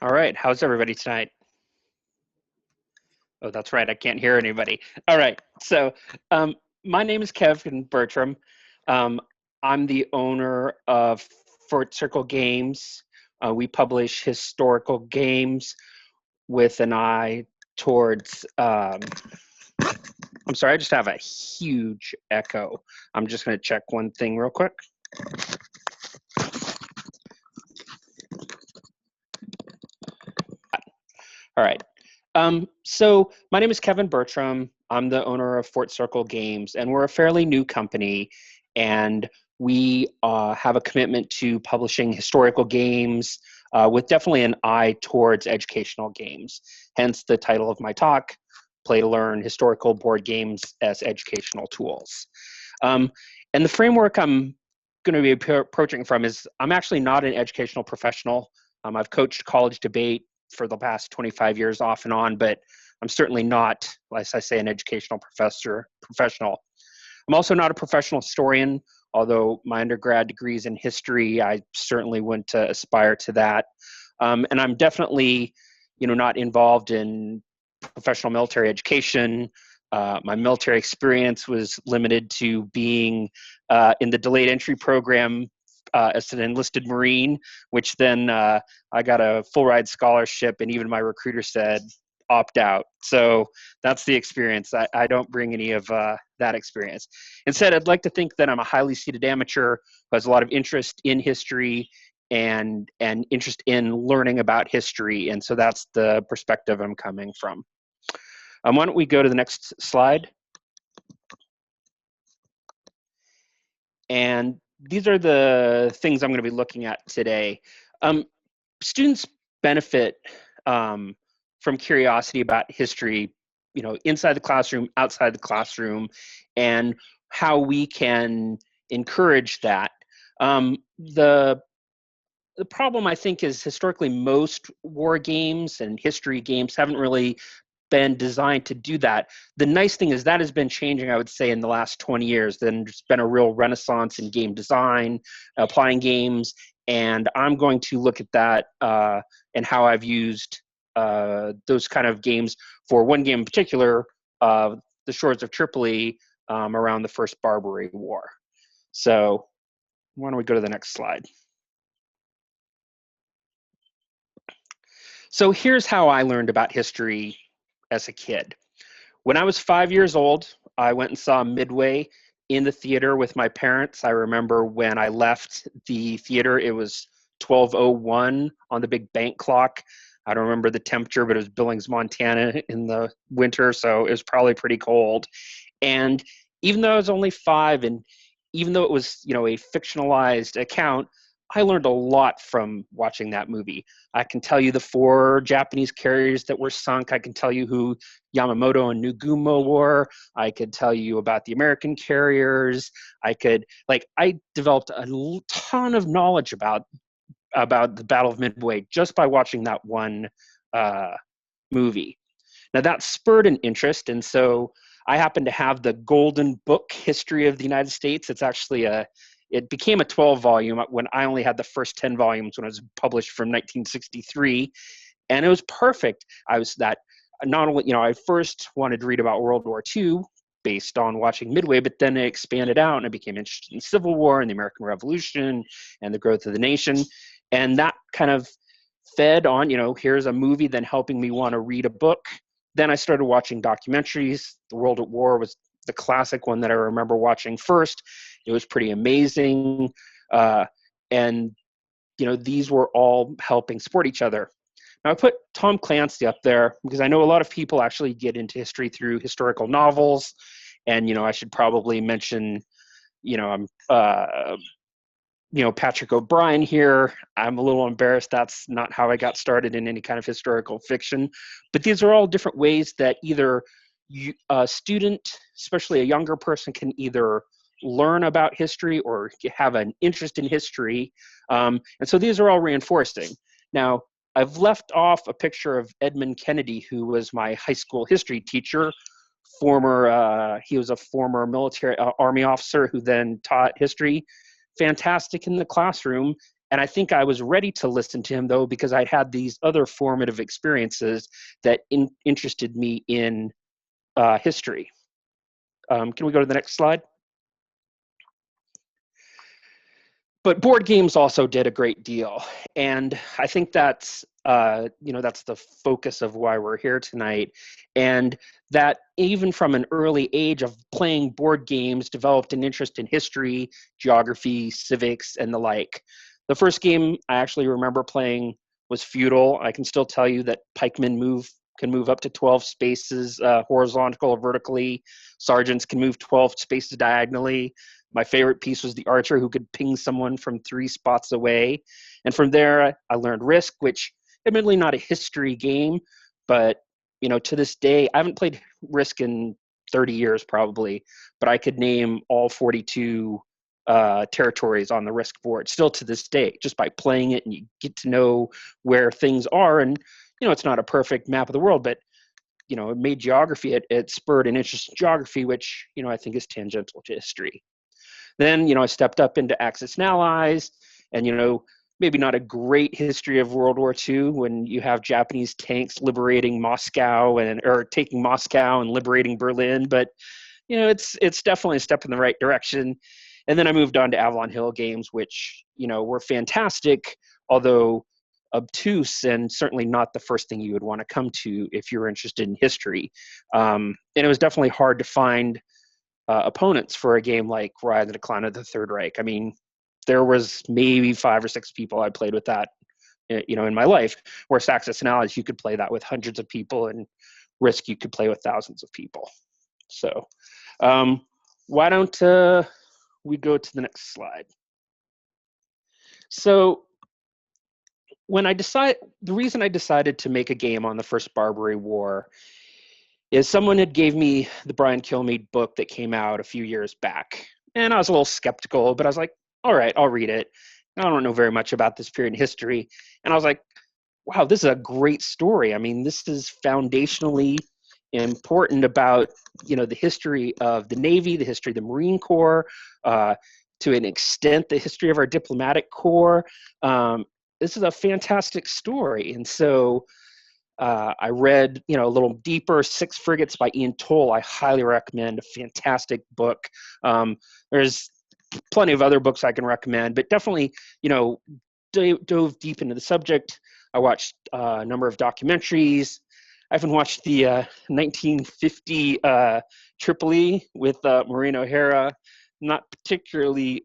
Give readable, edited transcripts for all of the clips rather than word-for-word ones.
All right, how's everybody tonight? Oh, that's right, I can't hear anybody. All right, so um, my name is Kevin Bertram. Um, I'm the owner of Fort Circle Games. We publish historical games with an eye towards. I'm sorry, I just have a huge echo. I'm just going to check one thing real quick. All right. So my name is Kevin Bertram. I'm the owner of Fort Circle Games, and we're a fairly new company, and we have a commitment to publishing historical games with definitely an eye towards educational games. Hence the title of my talk, Play to Learn Historical Board Games as Educational Tools. Um, and the framework I'm going to be approaching from is I'm actually not an educational professional. I've coached college debate for the past 25 years off and on, but I'm certainly not, as I say, an educational professional. I'm also not a professional historian, although my undergrad degree is in history. I certainly want to aspire to that. And I'm definitely, not involved in professional military education. My military experience was limited to being in the delayed entry program as an enlisted Marine, which then I got a full ride scholarship, and even my recruiter said, opt out. So that's the experience. I don't bring any of that experience. Instead, I'd like to think that I'm a highly seated amateur who has a lot of interest in history and interest in learning about history. And so that's the perspective I'm coming from. Why don't we go to the next slide? And these are the things I'm going to be looking at today. Students benefit from curiosity about history, inside the classroom, outside the classroom, and how we can encourage that. The problem, I think, is historically most war games and history games haven't really been designed to do that. The nice thing is that has been changing, I would say, in the last 20 years. Then there's been a real renaissance in game design, applying games, and I'm going to look at that and how I've used those kind of games for one game in particular, the shores of Tripoli around the First Barbary War. So why don't we go to the next slide? So here's how I learned about history as a kid. When I was 5 years old, I went and saw Midway in the theater with my parents. I remember when I left the theater, it was 12:01 on the big bank clock. I don't remember the temperature, but it was Billings, Montana in the winter, so it was probably pretty cold. And even though I was only five, and even though it was, a fictionalized account, I learned a lot from watching that movie. I can tell you the four Japanese carriers that were sunk. I can tell you who Yamamoto and Nagumo were. I could tell you about the American carriers. I developed a ton of knowledge about the Battle of Midway just by watching that one movie. Now that spurred an interest, and so I happen to have the Golden Book History of the United States. It became a 12 volume when I only had the first 10 volumes when it was published from 1963, and it was perfect. Not only, I first wanted to read about World War II based on watching Midway, but then it expanded out and I became interested in Civil War and the American Revolution and the growth of the nation. And that kind of fed on, here's a movie then helping me want to read a book. Then I started watching documentaries. The World at War was the classic one that I remember watching first. It was pretty amazing. And, these were all helping support each other. Now, I put Tom Clancy up there because I know a lot of people actually get into history through historical novels. And, I should probably mention, I'm Patrick O'Brien here. I'm a little embarrassed. That's not how I got started in any kind of historical fiction. But these are all different ways that either a student, especially a younger person, can either learn about history or have an interest in history. And so these are all reinforcing. Now, I've left off a picture of Edmund Kennedy, who was my high school history teacher. He was a former military army officer who then taught history. Fantastic in the classroom, And I think I was ready to listen to him, though, because I'd had these other formative experiences that interested me in history. Can we go to the next slide? But board games also did a great deal, and I think that's that's the focus of why we're here tonight. And that even from an early age of playing board games, developed an interest in history, geography, civics, and the like. The first game I actually remember playing was Feudal. I can still tell you that pikemen can move up to 12 spaces horizontal or vertically. Sergeants can move 12 spaces diagonally. My favorite piece was the archer who could ping someone from 3 spots away. And from there, I learned Risk, which admittedly not a history game, but to this day, I haven't played Risk in 30 years probably, but I could name all 42 territories on the Risk board still to this day, just by playing it, and you get to know where things are. And, it's not a perfect map of the world, but it made geography, it spurred an interest in geography, which, I think is tangential to history. Then, I stepped up into Axis and Allies, and, maybe not a great history of World War II when you have Japanese tanks liberating Moscow or taking Moscow and liberating Berlin, but, it's definitely a step in the right direction. And then I moved on to Avalon Hill games, which, were fantastic, although obtuse, and certainly not the first thing you would want to come to if you're interested in history. And it was definitely hard to find opponents for a game like Rise and Decline of the Third Reich. I mean, there was maybe 5 or 6 people I played with that, in my life. Whereas Axis and Allies, you could play that with hundreds of people, and Risk, you could play with thousands of people. So, why don't we go to the next slide? So, the reason I decided to make a game on the First Barbary War is someone had gave me the Brian Kilmeade book that came out a few years back. And I was a little skeptical, but I was like, all right, I'll read it. I don't know very much about this period in history. And I was like, wow, this is a great story. I mean, this is foundationally important about, the history of the Navy, the history of the Marine Corps, to an extent, the history of our diplomatic corps. This is a fantastic story. And so I read, a little deeper, 6 Frigates by Ian Toll. I highly recommend, a fantastic book. There's plenty of other books I can recommend, but definitely, dove deep into the subject. I watched a number of documentaries. I even watched the 1950 Tripoli with Maureen O'Hara. Not particularly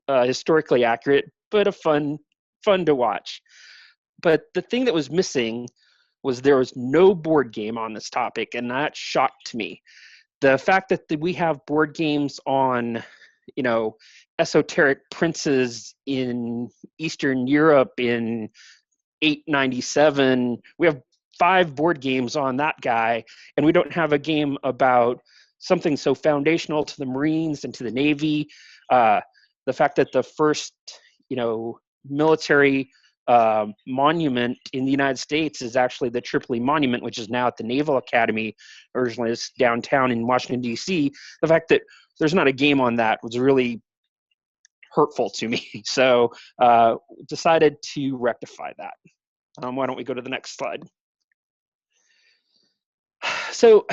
historically accurate, but fun to watch. But the thing that was missing was there was no board game on this topic, and that shocked me. The fact that we have board games on, esoteric princes in Eastern Europe in 897, we have 5 board games on that guy, and we don't have a game about something so foundational to the Marines and to the Navy. The fact that the first, military monument in the United States is actually the Tripoli Monument, which is now at the Naval Academy. Originally, it's downtown in Washington, D.C. The fact that there's not a game on that was really hurtful to me. So decided to rectify that. Why don't we go to the next slide? So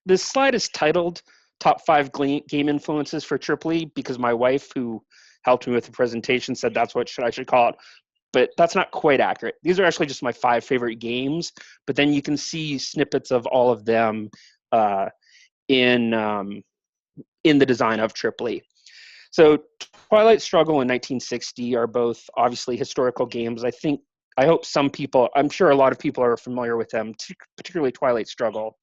this slide is titled Top 5 Game Influences for Tripoli because my wife, who helped me with the presentation, said that's what I should call it. But that's not quite accurate. These are actually just my 5 favorite games, but then you can see snippets of all of them in the design of Tripoli. So Twilight Struggle and 1960 are both obviously historical games. I hope some people, I'm sure a lot of people are familiar with them, particularly Twilight Struggle.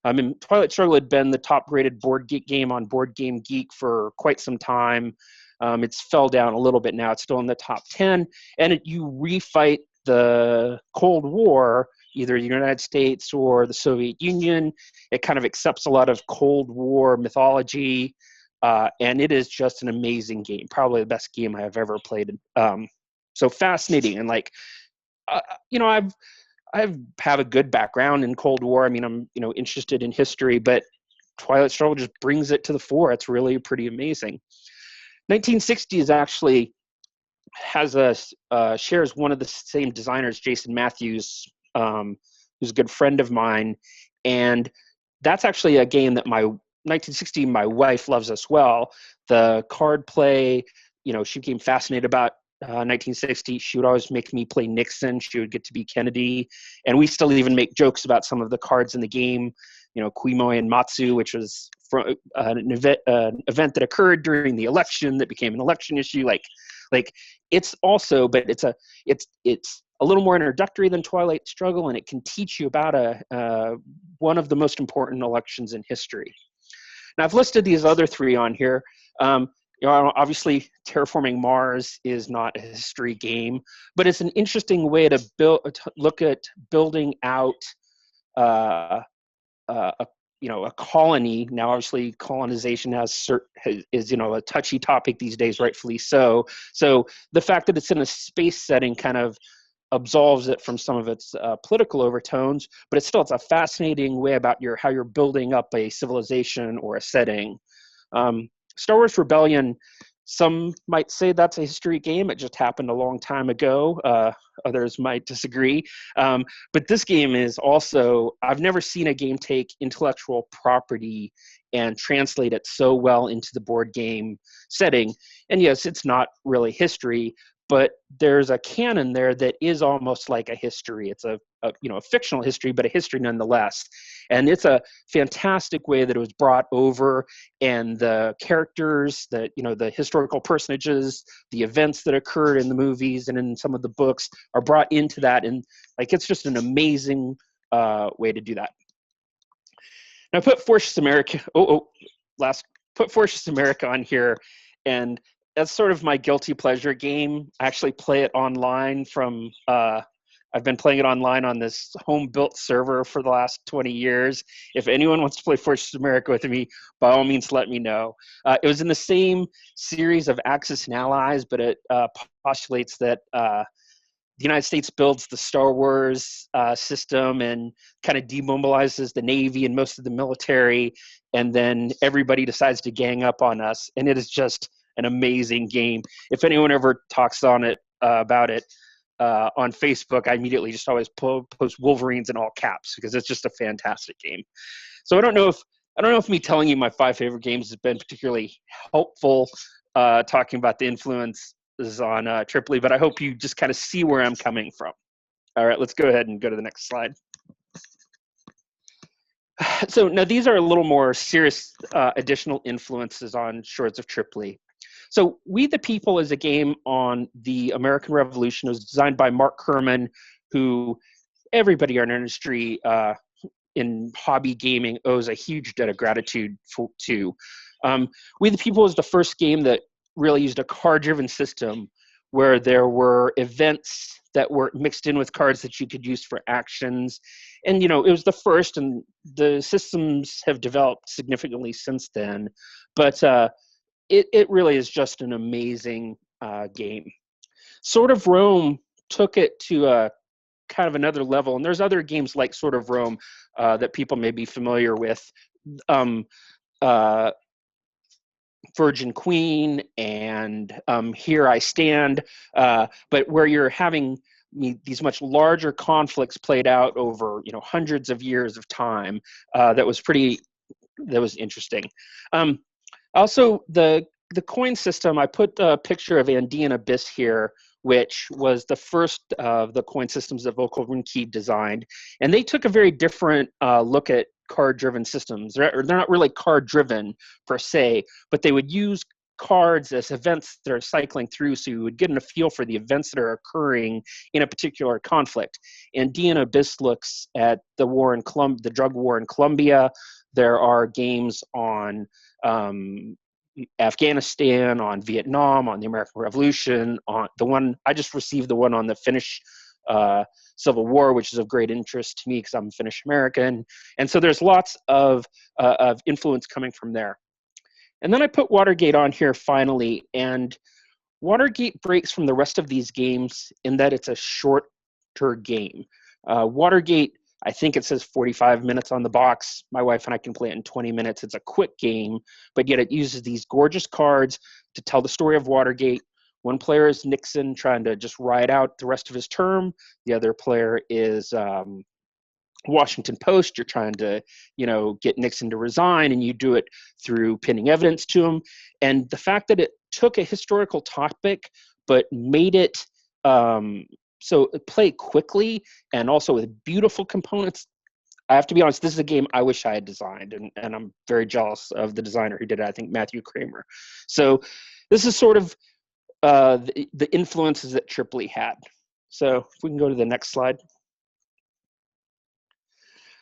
And Twilight Struggle had been the top rated board game on Board Game Geek for quite some time. It's fell down a little bit now. It's still in the top 10. And you refight the Cold War, either the United States or the Soviet Union. It kind of accepts a lot of Cold War mythology. And it is just an amazing game. Probably the best game I have ever played. So fascinating. And I have a good background in Cold War. I mean, I'm, interested in history, but Twilight Struggle just brings it to the fore. It's really pretty amazing. 1960 is actually has shares one of the same designers, Jason Matthews, who's a good friend of mine, and that's actually a game that my 1960 my wife loves as well. The card play, she became fascinated about 1960. She would always make me play Nixon. She would get to be Kennedy, and we still even make jokes about some of the cards in the game. Kuimoi and Matsu, which was from an event that occurred during the election that became an election issue. Like it's also, but it's a little more introductory than Twilight Struggle, and it can teach you about one of the most important elections in history. Now, I've listed these other three on here. Obviously, Terraforming Mars is not a history game, but it's an interesting way to look at building out a colony. Now, obviously, colonization is a touchy topic these days, rightfully so. So the fact that it's in a space setting kind of absolves it from some of its political overtones, but it's a fascinating way about how you're building up a civilization or a setting. Star Wars Rebellion, some might say that's a history game. It just happened a long time ago. Others might disagree. But this game is also, I've never seen a game take intellectual property and translate it so well into the board game setting. And yes, it's not really history, but there's a canon there that is almost like a history. It's a fictional history, but a history nonetheless. And it's a fantastic way that it was brought over, and the characters, the historical personages, the events that occurred in the movies and in some of the books are brought into that. And it's just an amazing way to do that. Now, put Fortress America. Put Fortress America on here, and that's sort of my guilty pleasure game. I actually play it online from. I've been playing it online on this home-built server for the last 20 years. If anyone wants to play Fortress America with me, by all means, let me know. It was in the same series of Axis and Allies, but it postulates that the United States builds the Star Wars system and kind of demobilizes the Navy and most of the military, and then everybody decides to gang up on us. And it is just an amazing game. If anyone ever talks on it about it on Facebook, I immediately just always post Wolverines in all caps because it's just a fantastic game. So I don't know if me telling you my 5 favorite games has been particularly helpful talking about the influences on Tripoli, but I hope you just kind of see where I'm coming from. All right, let's go ahead and go to the next slide. So now these are a little more serious additional influences on Shores of Tripoli. So We the People is a game on the American Revolution. It was designed by Mark Kerman, who everybody in our industry in hobby gaming owes a huge debt of gratitude to. We the People is the first game that really used a card-driven system where there were events that were mixed in with cards that you could use for actions. And, it was the first, and the systems have developed significantly since then. But it really is just an amazing game. Sword of Rome took it to a kind of another level, and there's other games like Sword of Rome that people may be familiar with. Virgin Queen and Here I Stand, but where you're having these much larger conflicts played out over hundreds of years of time. That was interesting. Also, the coin system, I put a picture of Andean Abyss here, which was the first of the coin systems that Vocal Runkey designed. And they took a very different look at card-driven systems. They're not really card-driven per se, but they would use cards as events that are cycling through, so you would get a feel for the events that are occurring in a particular conflict. Andean Abyss looks at the drug war in Colombia. There are games on Afghanistan, on Vietnam, on the American Revolution, on the one I just received, the one on the Finnish Civil War, which is of great interest to me because I'm Finnish American. And so there's lots of influence coming from there. And then I put Watergate on here finally, and Watergate breaks from the rest of these games in that it's a shorter game. Watergate, I think it says 45 minutes on the box. My wife and I can play it in 20 minutes. It's a quick game, but yet it uses these gorgeous cards to tell the story of Watergate. One player is Nixon trying to just ride out the rest of his term. The other player is Washington Post. You're trying to, get Nixon to resign, and you do it through pinning evidence to him. And the fact that it took a historical topic but made it so play quickly and also with beautiful components. I have to be honest, this is a game I wish I had designed, and I'm very jealous of the designer who did it, I think Matthew Kramer. So this is sort of the influences that Tripoli had. So if we can go to the next slide.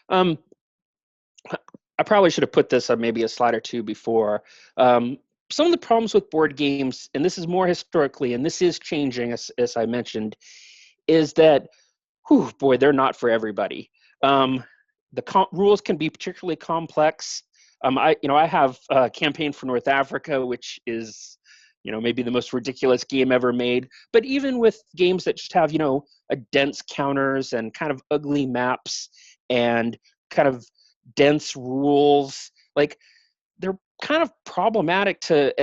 I probably should have put this on maybe a slide or two before. Some of the problems with board games, and this is more historically, and this is changing, as I mentioned, is that, boy, they're not for everybody. The rules can be particularly complex. I have a Campaign for North Africa, which is, maybe the most ridiculous game ever made. But even with games that just have, a dense counters and kind of ugly maps and kind of dense rules, like they're kind of problematic to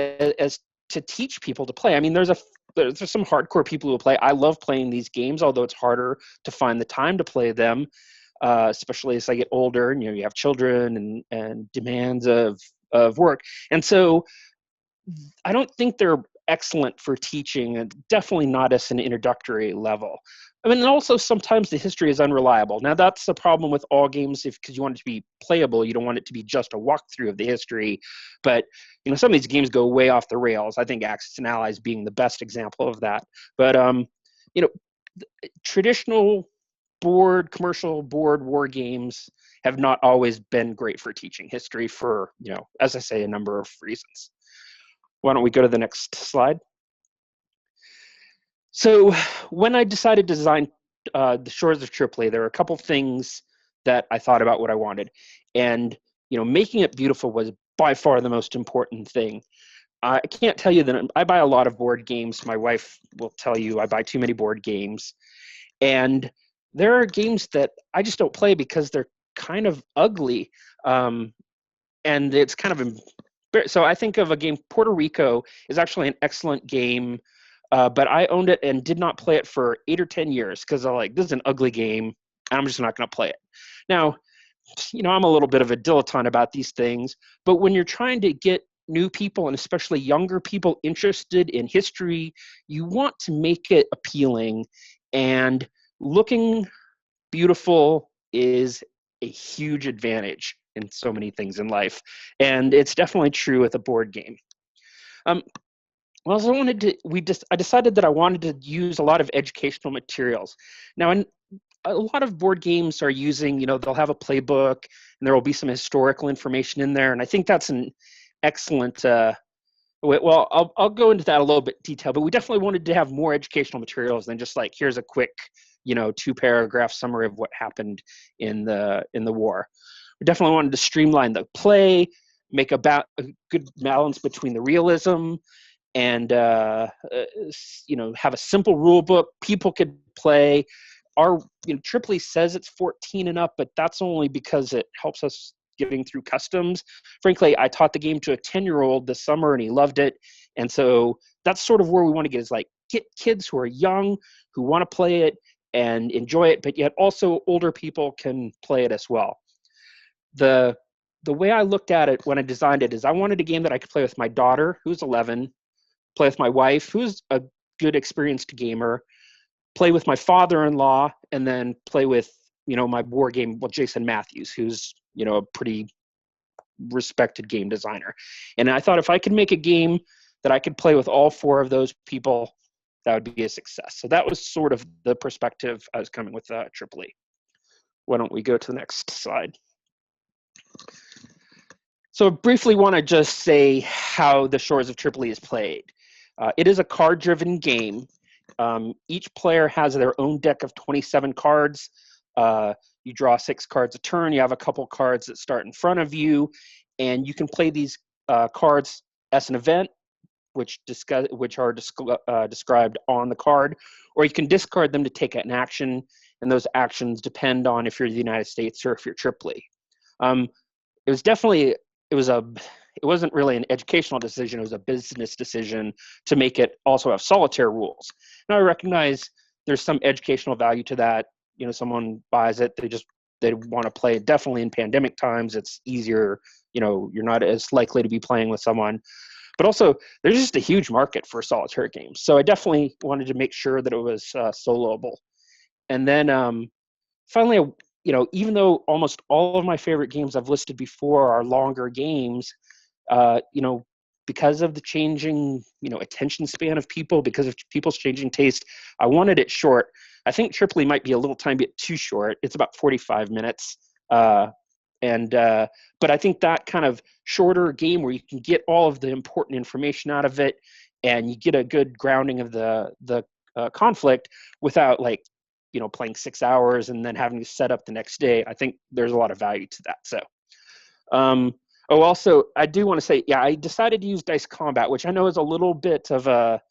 teach people to play. I mean, there's some hardcore people who play. I love playing these games, although it's harder to find the time to play them. Especially as I get older, and you have children and demands of work, and so I don't think they're excellent for teaching, and definitely not as an introductory level. I mean, and also sometimes the history is unreliable. Now that's the problem with all games, because you want it to be playable, you don't want it to be just a walkthrough of the history. But some of these games go way off the rails. I think Axis and Allies being the best example of that. But traditional commercial board war games have not always been great for teaching history for, as I say, a number of reasons. Why don't we go to the next slide? So when I decided to design the Shores of Tripoli, there were a couple things that I thought about what I wanted. And, making it beautiful was by far the most important thing. I can't tell you that I buy a lot of board games. My wife will tell you I buy too many board games. And there are games that I just don't play because they're kind of ugly. And it's kind of, so I think of a game, Puerto Rico is actually an excellent game, but I owned it and did not play it for 8 or 10 years because I'm like, this is an ugly game, and I'm just not going to play it. Now, I'm a little bit of a dilettante about these things, but when you're trying to get new people, and especially younger people, interested in history, you want to make it appealing, and looking beautiful is a huge advantage in so many things in life, and it's definitely true with a board game. Well, I decided that I wanted to use a lot of educational materials. Now, a lot of board games are using, they'll have a playbook, and there will be some historical information in there, and I think that's an excellent. Well, I'll go into that a little bit detail, but we definitely wanted to have more educational materials than just like, here's a quick, 2-paragraph summary of what happened in the war. We definitely wanted to streamline the play, make a good balance between the realism and have a simple rule book people could play. Our Tripoli says it's 14 and up, but that's only because it helps us getting through customs. Frankly, I taught the game to a 10-year-old this summer, and he loved it. And so that's sort of where we want to get, is like get kids who are young, who want to play it and enjoy it, but yet also older people can play it as well. The way I looked at it when I designed it is I wanted a game that I could play with my daughter, who's 11, play with my wife, who's a good experienced gamer, play with my father-in-law, and then play with, my board game, Jason Matthews, who's, a pretty respected game designer. And I thought if I could make a game that I could play with all 4 of those people, that would be a success. So that was sort of the perspective I was coming with Tripoli. Why don't we go to the next slide? So briefly want to just say how the Shores of Tripoli is played. It is a card-driven game. Each player has their own deck of 27 cards. You draw 6 cards a turn. You have a couple cards that start in front of you, and you can play these cards as an event, which are described on the card, or you can discard them to take an action, and those actions depend on if you're the United States or if you're Tripoli. It was it wasn't really an educational decision, it was a business decision to make it also have solitaire rules. Now I recognize there's some educational value to that. You know, someone buys it, they want to play it. Definitely in pandemic times, it's easier, you know, you're not as likely to be playing with someone. But also, there's just a huge market for solitaire games. So I definitely wanted to make sure that it was soloable. And then finally, you know, even though almost all of my favorite games I've listed before are longer games, you know, because of the changing, you know, attention span of people, because of people's changing taste, I wanted it short. I think Tripoli might be a little tiny bit too short. It's about 45 minutes. But I think that kind of shorter game where you can get all of the important information out of it and you get a good grounding of the conflict without, like, you know, playing 6 hours and then having to set up the next day. I think there's a lot of value to that. So, also, I do want to say, yeah, I decided to use dice combat, which I know is a little bit of a,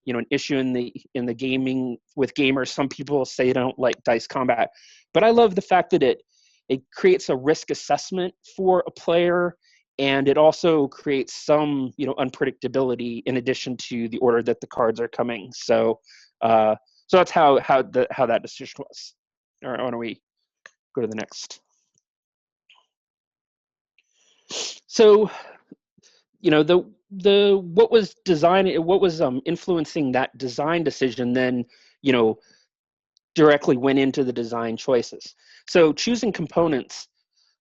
you know, an issue in the gaming with gamers. Some people say they don't like dice combat, but I love the fact that it creates a risk assessment for a player, and it also creates some, you know, unpredictability in addition to the order that the cards are coming. So, so that's how that decision was. All right, why don't we go to the next? So, you know, what was influencing that design decision then, you know, directly went into the design choices. So choosing components,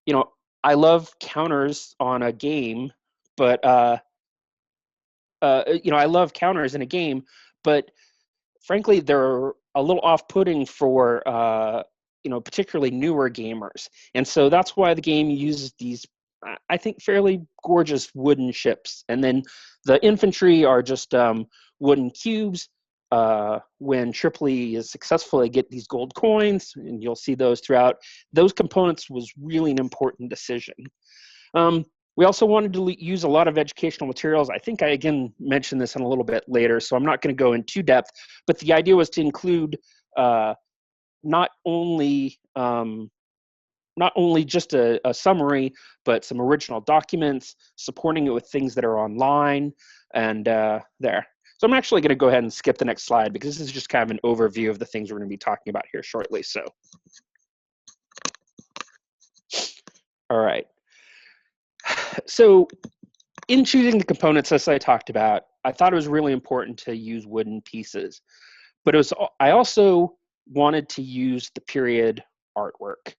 you know, I love counters on a game, but you know, I love counters in a game, but frankly, they're a little off-putting for you know, particularly newer gamers, and so that's why the game uses these, I think, fairly gorgeous wooden ships, and then the infantry are just wooden cubes. When Tripoli is successful, they get these gold coins, and you'll see those throughout. Those components was really an important decision. We also wanted to use a lot of educational materials. I think I again mentioned this in a little bit later, so I'm not going to go into depth, but the idea was to include not only just a summary, but some original documents, supporting it with things that are online, and there. So I'm actually going to go ahead and skip the next slide because this is just kind of an overview of the things we're going to be talking about here shortly. So, all right. So in choosing the components, as I talked about, I thought it was really important to use wooden pieces, but I also wanted to use the period artwork.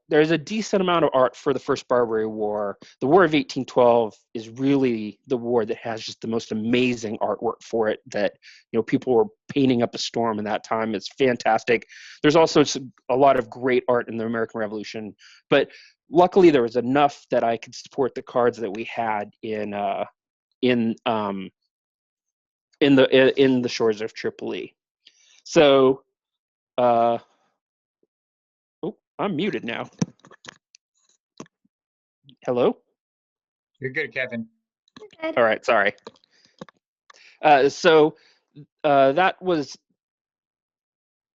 There's a decent amount of art for the First Barbary War. The War of 1812 is really the war that has just the most amazing artwork for it, that, you know, people were painting up a storm in that time. It's fantastic. There's also a lot of great art in the American Revolution, but luckily there was enough that I could support the cards that we had in the shores of Tripoli. So, I'm muted now. Hello? You're good, Kevin. Good. All right, sorry. So that was,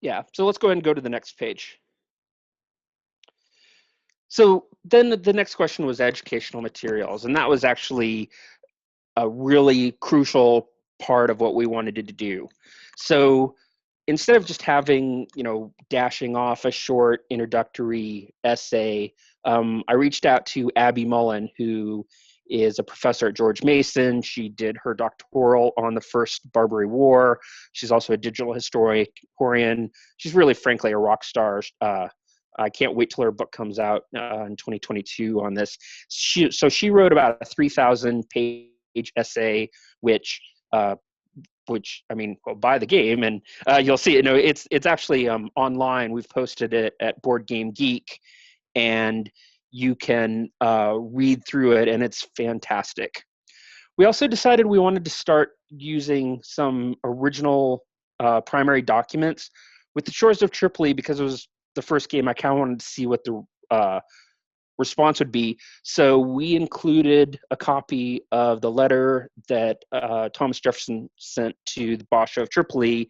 yeah. So let's go ahead and go to the next page. So then the next question was educational materials, and that was actually a really crucial part of what we wanted to do. So instead of just having, you know, dashing off a short introductory essay, I reached out to Abby Mullen, who is a professor at George Mason. She did her doctoral on the First Barbary War. She's also a digital historian. She's really, frankly, a rock star. I can't wait till her book comes out in 2022 on this. So she wrote about a 3,000-page essay, which I mean, well, buy the game and you'll see it. No, it's actually online. We've posted it at Board Game Geek, and you can read through it, and it's fantastic. We also decided we wanted to start using some original primary documents with the Shores of Tripoli, because it was the first game. I kind of wanted to see what the response would be. So we included a copy of the letter that Thomas Jefferson sent to the Basha of Tripoli,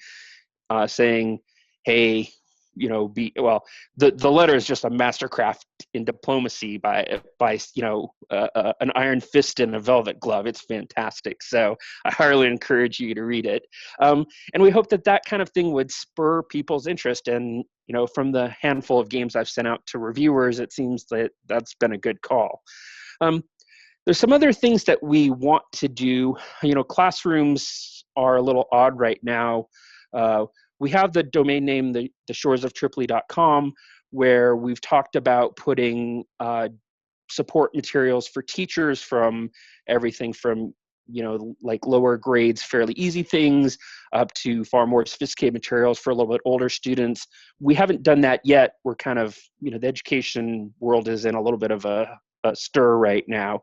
saying, hey, the letter is just a mastercraft in diplomacy by an iron fist in a velvet glove. It's fantastic. So I highly encourage you to read it. And we hope that kind of thing would spur people's interest. And from the handful of games I've sent out to reviewers, it seems that that's been a good call. There's some other things that we want to do. Classrooms are a little odd right now. We have the domain name, the shoresoftripoli.com, where we've talked about putting support materials for teachers from everything from, like lower grades, fairly easy things, up to far more sophisticated materials for a little bit older students. We haven't done that yet. We're kind of, the education world is in a little bit of a stir right now.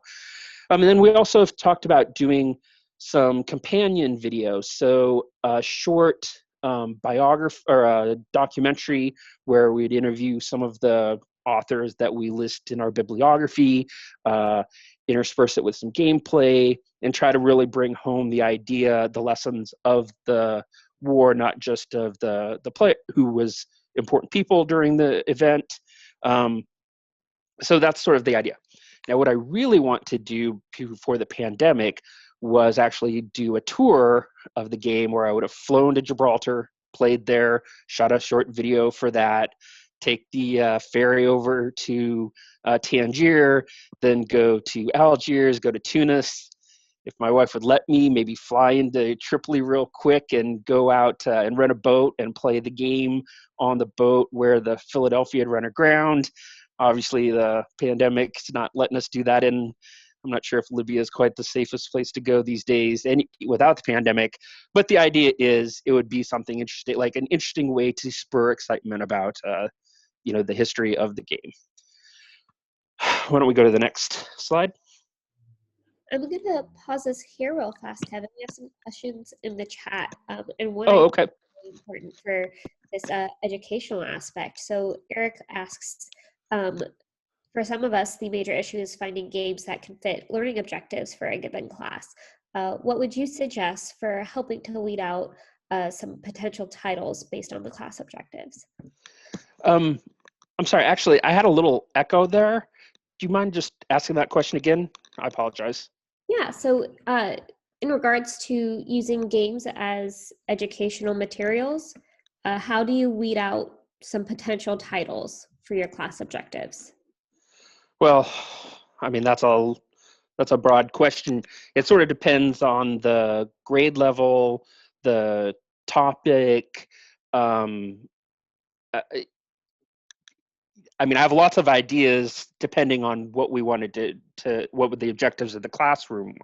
And then we also have talked about doing some companion videos. So a short biography or a documentary where we'd interview some of the authors that we list in our bibliography, intersperse it with some gameplay, and try to really bring home the idea, the lessons of the war, not just of the player who was important people during the event. So that's sort of the idea. Now, what I really want to do before the pandemic was actually do a tour of the game where I would have flown to Gibraltar, played there, shot a short video for that, take the ferry over to Tangier, then go to Algiers, go to Tunis. If my wife would let me, maybe fly into Tripoli real quick and go out and rent a boat and play the game on the boat where the Philadelphia had run aground. Obviously, the pandemic's not letting us do that, and I'm not sure if Libya is quite the safest place to go these days and without the pandemic. But the idea is it would be something interesting, like an interesting way to spur excitement about, the history of the game. Why don't we go to the next slide? I'm going to pause this here real fast, Kevin. We have some questions in the chat, and one okay. is really important for this educational aspect. So Eric asks, for some of us, the major issue is finding games that can fit learning objectives for a given class. What would you suggest for helping to weed out some potential titles based on the class objectives? I'm sorry, actually, I had a little echo there. Do you mind just asking that question again? I apologize. Yeah, so in regards to using games as educational materials, how do you weed out some potential titles for your class objectives? Well, I mean, that's a broad question. It sort of depends on the grade level, the topic. I mean, I have lots of ideas depending on what we wanted to what were the objectives of the classroom.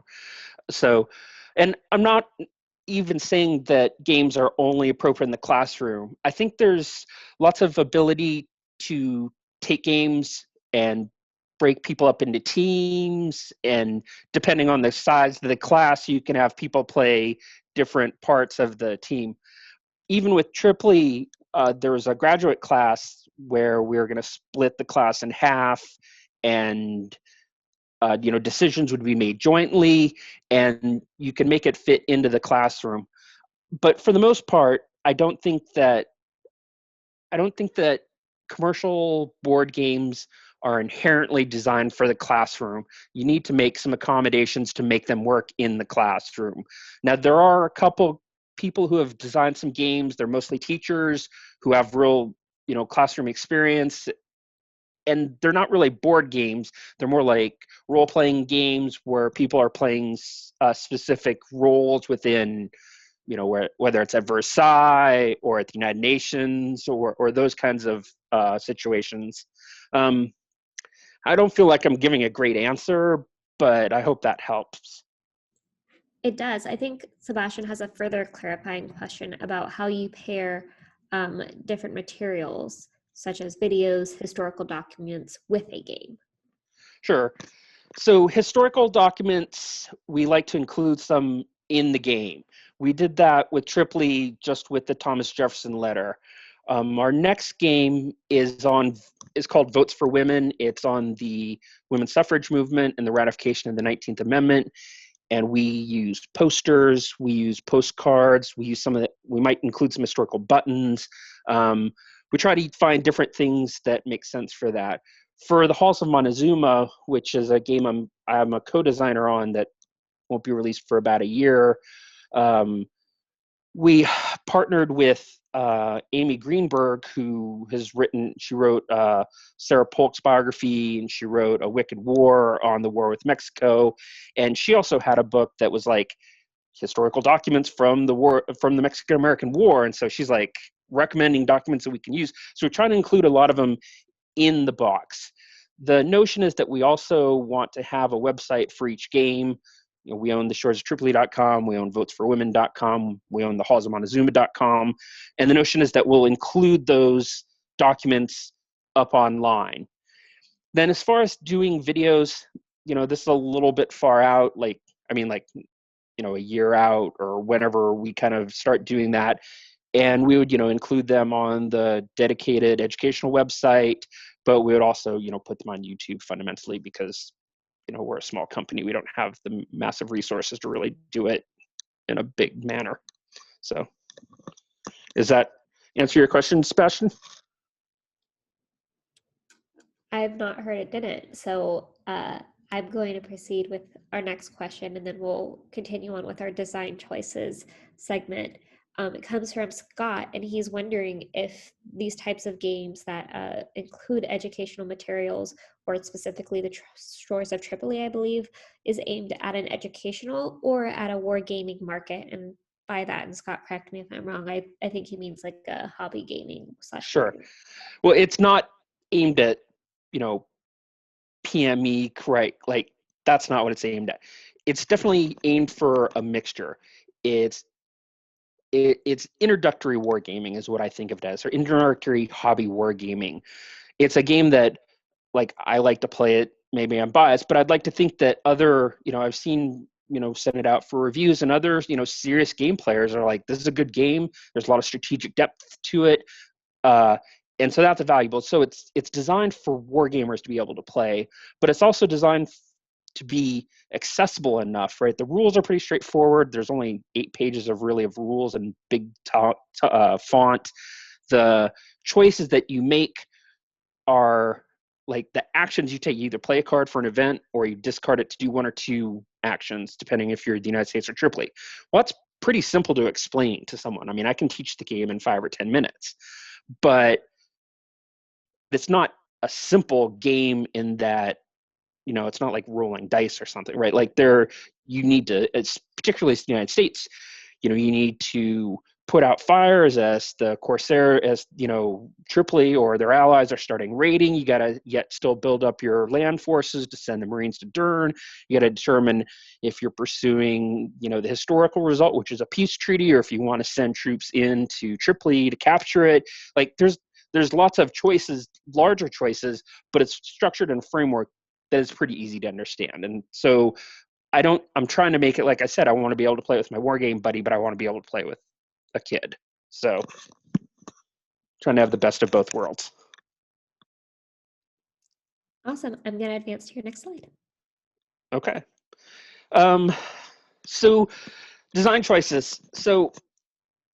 So, and I'm not even saying that games are only appropriate in the classroom. I think there's lots of ability to take games and break people up into teams, and depending on the size of the class, you can have people play different parts of the team. Even with Tripoli, there was a graduate class where we were going to split the class in half, and decisions would be made jointly, and you can make it fit into the classroom. But for the most part, I don't think that commercial board games are inherently designed for the classroom. You need to make some accommodations to make them work in the classroom. Now, there are a couple people who have designed some games. They're mostly teachers who have real, classroom experience, and they're not really board games. They're more like role-playing games where people are playing specific roles within, whether it's at Versailles or at the United Nations or those kinds of situations. I don't feel like I'm giving a great answer, but I hope that helps. It does. I think Sebastian has a further clarifying question about how you pair different materials, such as videos, historical documents, with a game. Sure. So historical documents, we like to include some in the game. We did that with Tripoli, just with the Thomas Jefferson letter. Our next game is called Votes for Women. It's on the women's suffrage movement and the ratification of the 19th Amendment. And we use posters, we use postcards, we might include some historical buttons. we try to find different things that make sense for that. For the Halls of Montezuma, which is a game I'm a co-designer on that won't be released for about a year, we partnered with Amy Greenberg, who she wrote Sarah Polk's biography, and she wrote A Wicked War on the war with Mexico. And she also had a book that was like historical documents from the Mexican-American War. And so she's like recommending documents that we can use. So we're trying to include a lot of them in the box. The notion is that we also want to have a website for each game. You know, we own the shoresoftripoli.com, we own votesforwomen.com, we own the hallsofmontezuma.com, and the notion is that we'll include those documents up online. Then as far as doing videos, you know, this is a little bit far out, a year out or whenever we kind of start doing that. And we would, include them on the dedicated educational website, but we would also, put them on YouTube fundamentally because, we're a small company. We don't have the massive resources to really do it in a big manner. So does that answer your question, Sebastian? I've not heard it didn't. So I'm going to proceed with our next question, and then we'll continue on with our design choices segment. It comes from Scott, and he's wondering if these types of games that include educational materials, or specifically the Shores of Tripoli, I believe, is aimed at an educational or at a wargaming market. And by that, and Scott, correct me if I'm wrong, I think he means like a hobby gaming / Sure. Well, it's not aimed at, PME, correct? Like, that's not what it's aimed at. It's definitely aimed for a mixture. It's introductory wargaming is what I think of it as, or introductory hobby wargaming. It's a game that, like, I like to play it. Maybe I'm biased, but I'd like to think that other, I've seen, send it out for reviews, and other, serious game players are like, this is a good game. There's a lot of strategic depth to it. And so that's valuable. So it's designed for wargamers to be able to play, but it's also designed to be accessible enough, right? The rules are pretty straightforward. There's only 8 pages of rules and big font. The choices that you make are like the actions you take. You either play a card for an event or you discard it to do 1 or 2 actions, depending if you're the United States or Tripoli. Well, that's pretty simple to explain to someone. I mean, I can teach the game in 5 or 10 minutes, but it's not a simple game in that, it's not like rolling dice or something, right? Like you need to, it's particularly in the United States, you need to put out fires as the Corsair, as, Tripoli or their allies are starting raiding. You got to yet still build up your land forces to send the Marines to Dern. You got to determine if you're pursuing, the historical result, which is a peace treaty, or if you want to send troops into Tripoli to capture it. Like there's lots of choices, larger choices, but it's structured in a framework that is pretty easy to understand. And so I'm trying to make it, like I said, I want to be able to play with my wargame buddy, but I want to be able to play with a kid. So trying to have the best of both worlds. Awesome. I'm going to advance to your next slide. Okay. So design choices. So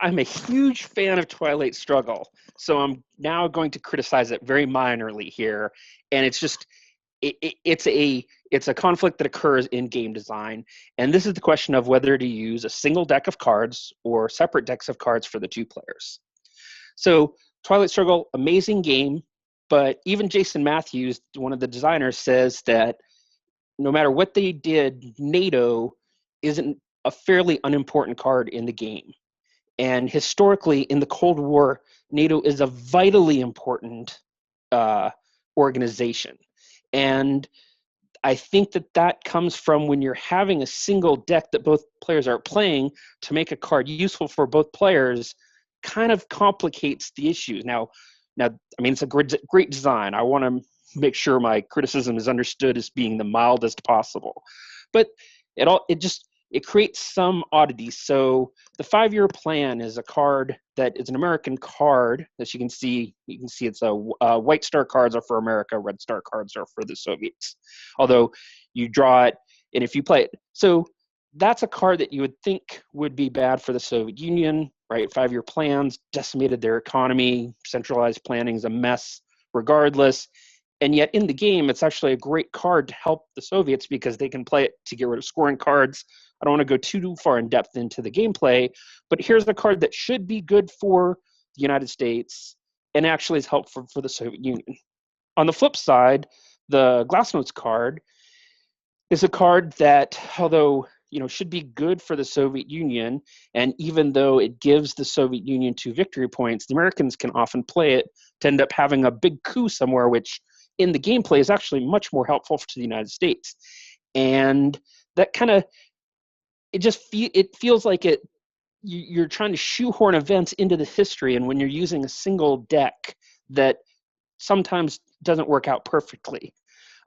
I'm a huge fan of Twilight Struggle. So I'm now going to criticize it very minorly here. And it's just, it's a conflict that occurs in game design. And this is the question of whether to use a single deck of cards or separate decks of cards for the 2 players. So Twilight Struggle, amazing game, but even Jason Matthews, one of the designers, says that no matter what they did, NATO isn't a fairly unimportant card in the game. And historically, in the Cold War, NATO is a vitally important organization. And I think that comes from when you're having a single deck that both players are playing, to make a card useful for both players kind of complicates the issues. Now, I mean, it's a great design. I want to make sure my criticism is understood as being the mildest possible. But it creates some oddities. So the 5-year plan is a card that is an American card. As you can see it's white star cards are for America, red star cards are for the Soviets. Although you draw it, and if you play it. So that's a card that you would think would be bad for the Soviet Union. right? 5-year plans decimated their economy. Centralized planning is a mess regardless. And yet in the game, it's actually a great card to help the Soviets because they can play it to get rid of scoring cards. I don't want to go too far in depth into the gameplay, but here's a card that should be good for the United States and actually is helpful for the Soviet Union. On the flip side, the Glassnodes card is a card that, although should be good for the Soviet Union, and even though it gives the Soviet Union 2 victory points, the Americans can often play it to end up having a big coup somewhere, which in the gameplay is actually much more helpful to the United States. And that kind of, it feels like you're trying to shoehorn events into the history, and when you're using a single deck, that sometimes doesn't work out perfectly.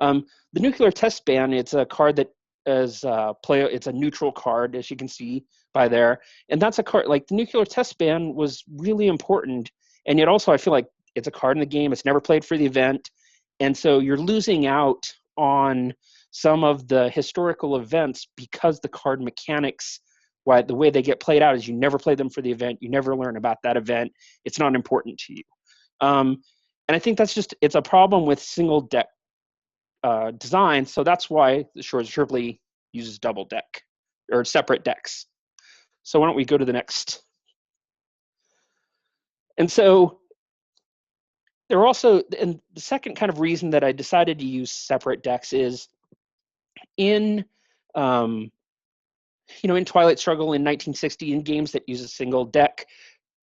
The nuclear test ban, it's a card that is it's a neutral card, as you can see by there, and that's a card like the nuclear test ban was really important, and yet also I feel like it's a card in the game. It's never played for the event, and so you're losing out on some of the historical events because the card mechanics, the way they get played out is you never play them for the event, you never learn about that event, it's not important to you. And I think it's a problem with single deck design, so that's why the Shores of Tripoli uses double deck or separate decks. So why don't we go to the next? And so there are also, and the second kind of reason that I decided to use separate decks is in in Twilight Struggle in 1960, in games that use a single deck,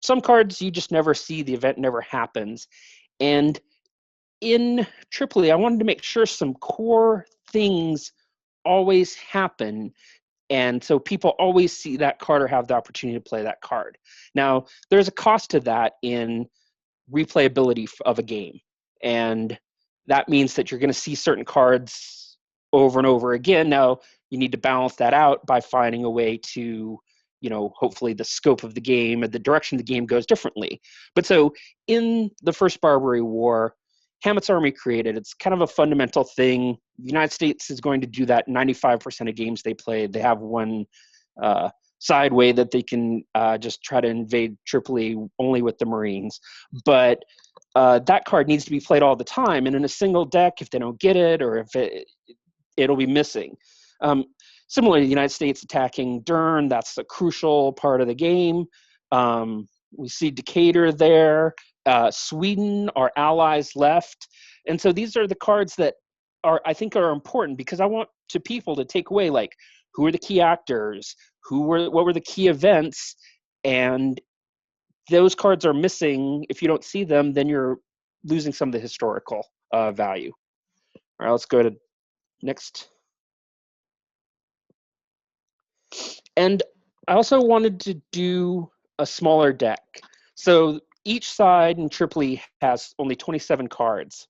some cards you just never see, the event never happens. And in Tripoli, I wanted to make sure some core things always happen, and so people always see that card or have the opportunity to play that card. Now, there's a cost to that in replayability of a game, and that means that you're going to see certain cards over and over again. Now, you need to balance that out by finding a way to, hopefully the scope of the game and the direction of the game goes differently. But so in the First Barbary War, Hammett's Army created, it's kind of a fundamental thing. The United States is going to do that 95% of games they play. They have one side way that they can just try to invade Tripoli only with the Marines. But that card needs to be played all the time. And in a single deck, if they don't get it, or if it'll be missing. Similarly, the United States attacking Dern, that's a crucial part of the game. We see Decatur there. Sweden, our allies left. And so these are the cards that I think are important, because I want people to take away, like, who are the key actors, what were the key events, and those cards are missing. If you don't see them, then you're losing some of the historical value. All right, let's go to next. And I also wanted to do a smaller deck. So each side in Tripoli has only 27 cards.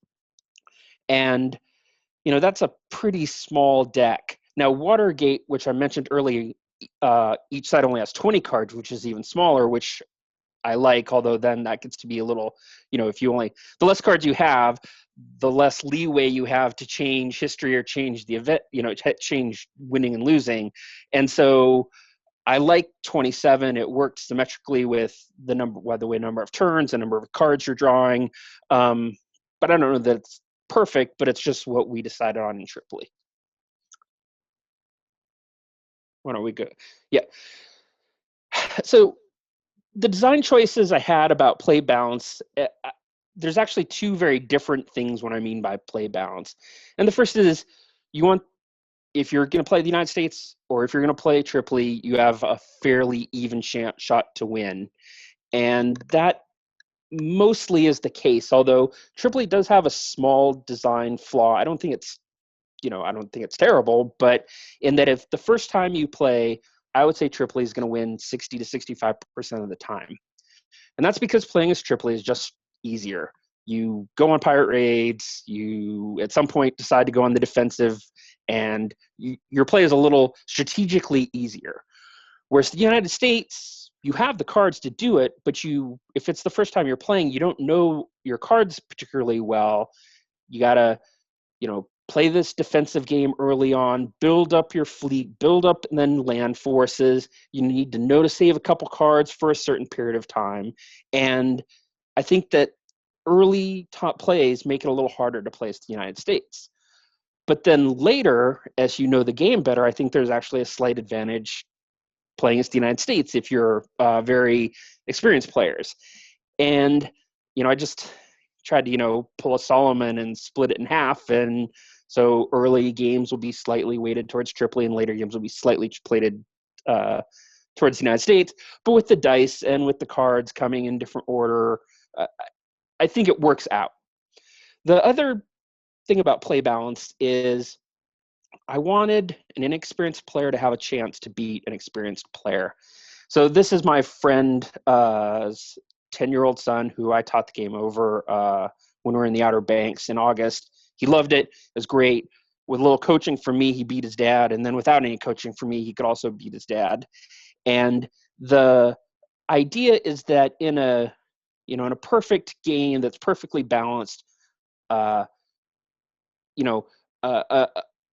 And, that's a pretty small deck. Now, Watergate, which I mentioned earlier, each side only has 20 cards, which is even smaller, which I like, although then that gets to be a little, the less cards you have, the less leeway you have to change history or change the event, change winning and losing. And so I like 27. It works symmetrically with the number of turns, the number of cards you're drawing. But I don't know that it's perfect, but it's just what we decided on in Tripoli. Why don't we go? Yeah. So the design choices I had about play balance, there's actually two very different things what I mean by play balance. And the first is, if you're going to play the United States or if you're going to play Tripoli, you have a fairly even shot to win. And that mostly is the case, although Tripoli does have a small design flaw. I don't think it's terrible, but in that if the first time you play, I would say Tripoli is going to win 60 to 65% of the time. And that's because playing as Tripoli is just easier. You go on pirate raids, you at some point decide to go on the defensive, and your play is a little strategically easier. Whereas the United States, you have the cards to do it, but if it's the first time you're playing, you don't know your cards particularly well. You gotta, play this defensive game early on, build up your fleet, build up and then land forces. You need to know to save a couple cards for a certain period of time. And I think that early top plays make it a little harder to play as the United States. But then later, as you know the game better, I think there's actually a slight advantage playing as the United States if you're very experienced players. And, I just tried to, pull a Solomon and split it in half. And so early games will be slightly weighted towards Tripoli and later games will be slightly weighted towards the United States. But with the dice and with the cards coming in different order, I think it works out. The other thing about play balance is I wanted an inexperienced player to have a chance to beat an experienced player. So this is my friend's 10-year-old son who I taught the game over when we were in the Outer Banks in August. He loved it. It was great. With a little coaching from me, he beat his dad. And then without any coaching from me, he could also beat his dad. And the idea is that in a perfect game that's perfectly balanced, or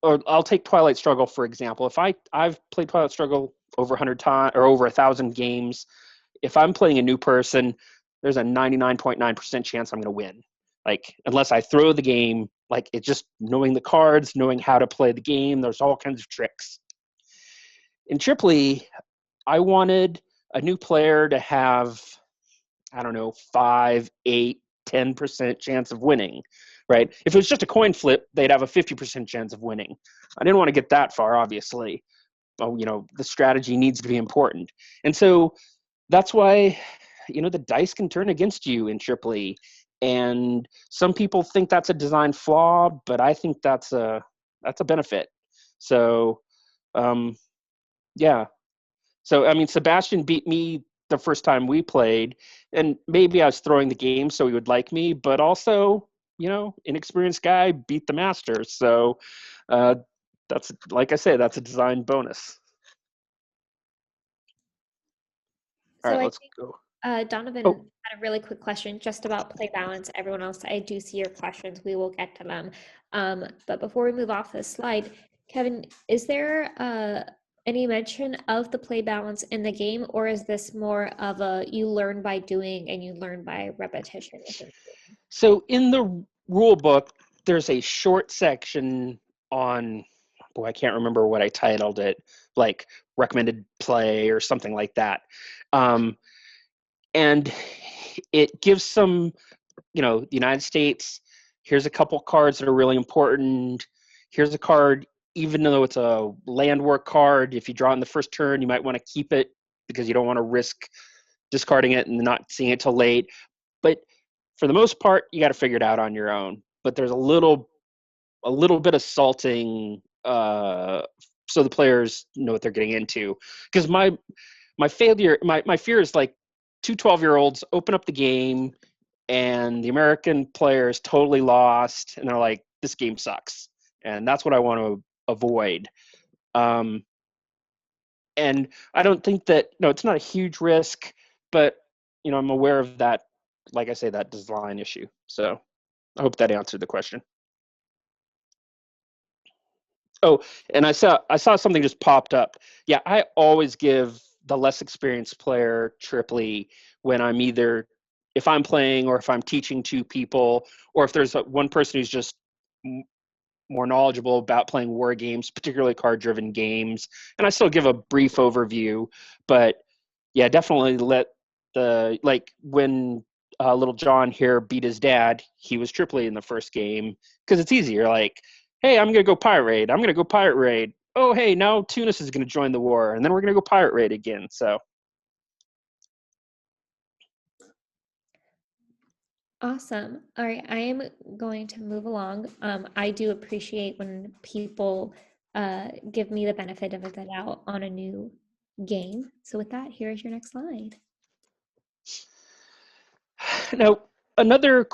I'll take Twilight Struggle for example. If I've played Twilight Struggle over 100 times or over 1,000 games, if I'm playing a new person, there's a 99.9% chance I'm going to win. Like unless I throw the game, like it's just knowing the cards, knowing how to play the game. There's all kinds of tricks. In Tripoli, I wanted a new player to have, 5, 8, 10% chance of winning, right? If it was just a coin flip, they'd have a 50% chance of winning. I didn't want to get that far, obviously. The strategy needs to be important. And so that's why, the dice can turn against you in Tripoli. And some people think that's a design flaw, but I think that's a benefit. So, yeah. So, Sebastian beat me the first time we played, and maybe I was throwing the game so he would like me, but also, inexperienced guy beat the master. So that's, like I say, that's a design bonus. All right, let's go. Donovan had a really quick question just about play balance. Everyone else, I do see your questions. We will get to them. But before we move off this slide, Kevin, is there any mention of the play balance in the game, or is this more of a you learn by doing and you learn by repetition? So in the rule book, there's a short section on, I can't remember what I titled it, like recommended play or something like that. And it gives some, the United States, here's a couple cards that are really important. Here's a card, even though it's a land work card, if you draw it in the first turn, you might want to keep it because you don't want to risk discarding it and not seeing it till late. But for the most part, you got to figure it out on your own. But there's a little bit of salting so the players know what they're getting into. Because my fear is like 2 12-year-olds open up the game and the American player is totally lost and they're like, this game sucks. And that's what I want to avoid. And I don't think that, it's not a huge risk, but, I'm aware of that, like I say, that design issue. So I hope that answered the question. Oh, and I saw something just popped up. Yeah, I always give the less experienced player Tripoli when I'm either, if I'm playing or if I'm teaching 2 people, or if there's one person who's just more knowledgeable about playing war games, particularly card-driven games. And I still give a brief overview, but yeah, definitely let when little John here beat his dad, he was Tripoli in the first game because it's easier. Like, hey, I'm going to go pirate raid. I'm going to go pirate raid. Oh, hey, now Tunis is going to join the war, and then we're going to go pirate raid again. So. Awesome. All right, I am going to move along. I do appreciate when people give me the benefit of the doubt on a new game. So with that, here's your next slide. Now, another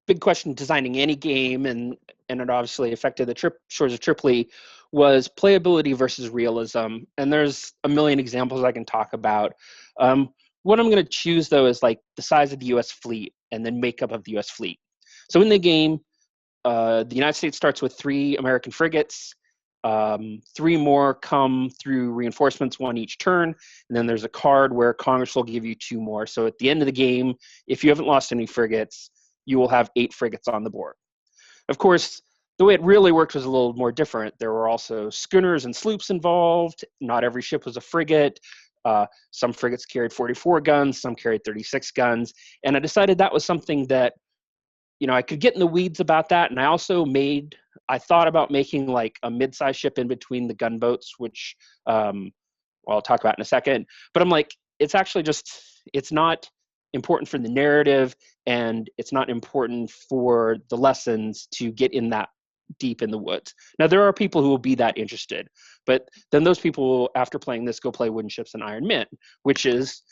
big question designing any game, and it obviously affected the Shores of Tripoli, was playability versus realism. And there's a million examples I can talk about. What I'm going to choose, though, is like the size of the U.S. fleet and then makeup of the U.S. fleet. So in the game, the United States starts with 3 American frigates. 3 more come through reinforcements, 1 each turn, and then there's a card where Congress will give you 2 more. So at the end of the game, if you haven't lost any frigates, you will have 8 frigates on the board. Of course, the way it really worked was a little more different. There were also schooners and sloops involved. Not every ship was a frigate. Some frigates carried 44 guns, some carried 36 guns, and I decided that was something that, you know, I could get in the weeds about that. And I thought about making like a mid-sized ship in between the gunboats, which I'll talk about in a second. But I'm like, it's actually it's not important for the narrative, and it's not important for the lessons to get in that deep in the woods. Now, there are people who will be that interested, but then those people, after playing this, go play Wooden Ships and Iron Men, which is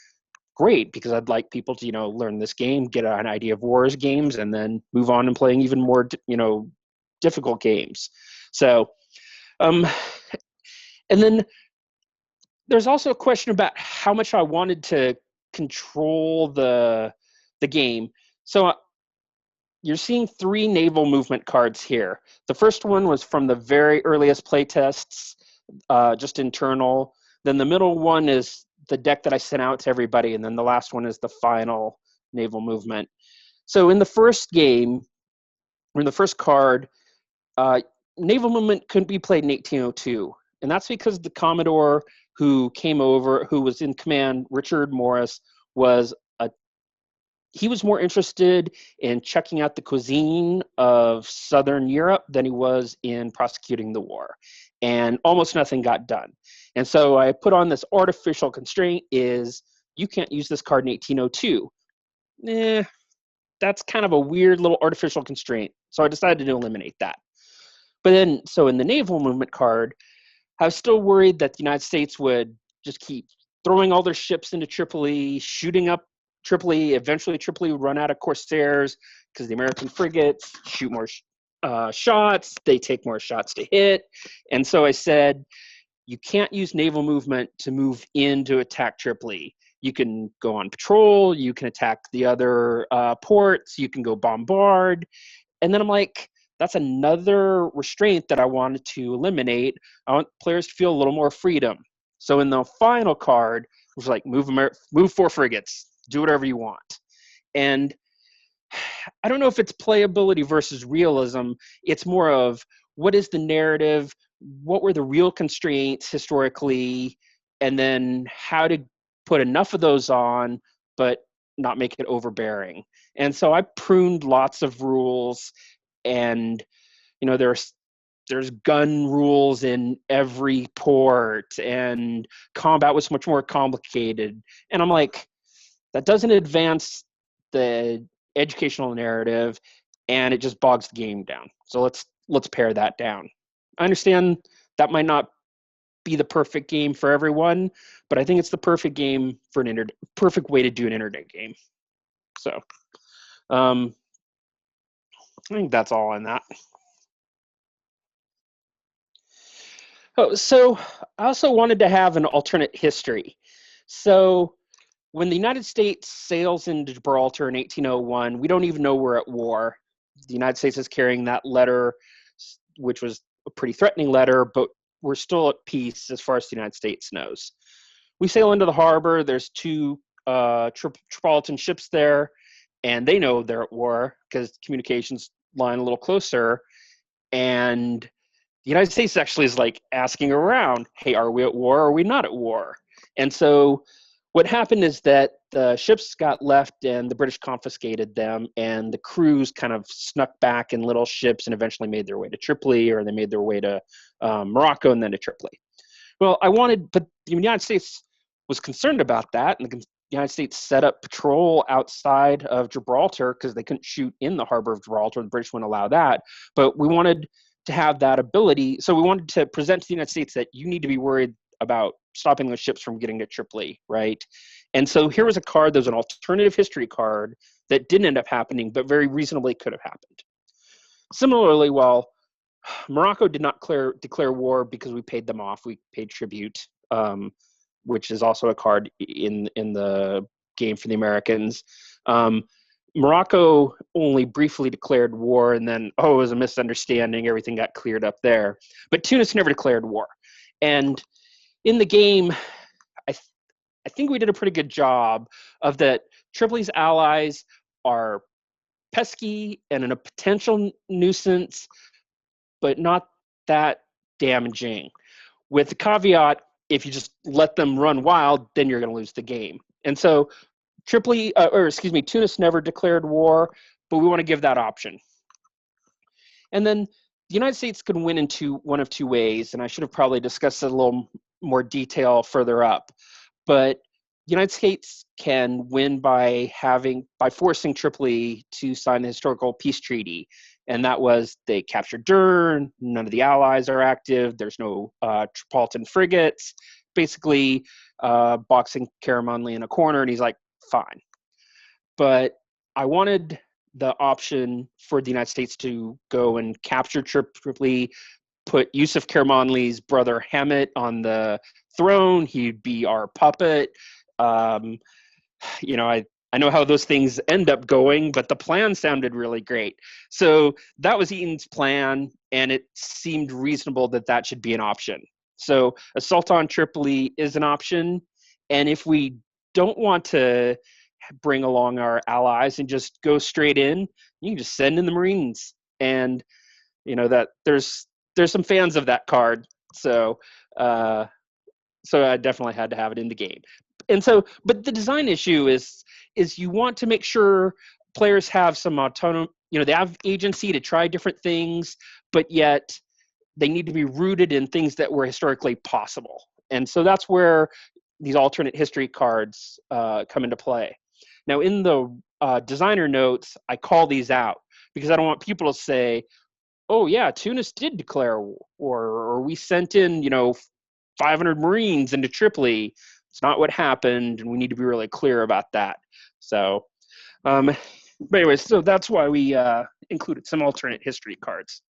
great because I'd like people to, you know, learn this game, get an idea of wars games, and then move on and playing even more, you know, difficult games. So, and then there's also a question about how much I wanted to control the game. So you're seeing 3 naval movement cards here. The first one was from the very earliest playtests, just internal. Then the middle one is the deck that I sent out to everybody, and then the last one is the final naval movement. So in the first game, or in the first card, naval movement couldn't be played in 1802, and that's because the Commodore who came over, who was in command, Richard Morris, he was more interested in checking out the cuisine of Southern Europe than he was in prosecuting the war. And almost nothing got done. And so I put on this artificial constraint is you can't use this card in 1802. That's kind of a weird little artificial constraint. So I decided to eliminate that. But then, so in the naval movement card, I was still worried that the United States would just keep throwing all their ships into Tripoli, shooting up Tripoli. Eventually, Tripoli would run out of Corsairs because the American frigates shoot more shots. They take more shots to hit. And so I said, you can't use naval movement to move in to attack Tripoli. You can go on patrol. You can attack the other ports. You can go bombard. And then I'm like, that's another restraint that I wanted to eliminate. I want players to feel a little more freedom. So in the final card, it was like, move 4 frigates. Do whatever you want. And I don't know if it's playability versus realism. It's more of what is the narrative, what were the real constraints historically, and then how to put enough of those on, but not make it overbearing. And so I pruned lots of rules, and you know, there's gun rules in every port, and combat was much more complicated. And I'm like, that doesn't advance the educational narrative, and it just bogs the game down. So let's pare that down. I understand that might not be the perfect game for everyone, but I think it's the perfect game for perfect way to do an internet game. So I think that's all on that. Oh, so I also wanted to have an alternate history. So when the United States sails into Gibraltar in 1801, we don't even know we're at war. The United States is carrying that letter, which was a pretty threatening letter, but we're still at peace as far as the United States knows. We sail into the harbor. There's 2 Tripolitan ships there, and they know they're at war because communications line a little closer. And the United States actually is like asking around, hey, are we at war or are we not at war? And so what happened is that the ships got left and the British confiscated them, and the crews kind of snuck back in little ships and eventually made their way to Tripoli, or they made their way to Morocco and then to Tripoli. Well, but the United States was concerned about that, and the United States set up patrol outside of Gibraltar because they couldn't shoot in the harbor of Gibraltar. The British wouldn't allow that, but we wanted to have that ability. So we wanted to present to the United States that you need to be worried about stopping those ships from getting to Tripoli, right? And so here was a card, there's an alternative history card that didn't end up happening, but very reasonably could have happened. Similarly, while Morocco did not declare war because we paid them off, we paid tribute, which is also a card in the game for the Americans. Morocco only briefly declared war, and then, it was a misunderstanding. Everything got cleared up there. But Tunis never declared war. And in the game, I think we did a pretty good job of that. Tripoli's allies are pesky and a potential nuisance, but not that damaging. With the caveat, if you just let them run wild, then you're going to lose the game. And so Tunis never declared war, but we want to give that option. And then the United States can win in one of two ways, and I should have probably discussed it a little more detail further up. But the United States can win by forcing Tripoli to sign the historical peace treaty. And that was, they captured Dern, none of the allies are active, there's no Tripolitan frigates, basically boxing Karamanli in a corner, and he's like, fine. But I wanted the option for the United States to go and capture Tripoli, put Yusuf Karamanli's brother Hamid on the throne. He'd be our puppet. I know how those things end up going, but the plan sounded really great. So that was Eaton's plan, and it seemed reasonable that should be an option. So assault on Tripoli is an option, and if we don't want to bring along our allies and just go straight in, you can just send in the Marines. And that there's some fans of that card, so I definitely had to have it in the game. And so, but the design issue is you want to make sure players have some autonomy, they have agency to try different things, but yet they need to be rooted in things that were historically possible. And so that's where these alternate history cards come into play. Now, in the designer notes, I call these out because I don't want people to say, oh yeah, Tunis did declare war, or we sent in, 500 Marines into Tripoli. It's not what happened, and we need to be really clear about that. So, but anyways, so that's why we included some alternate history cards.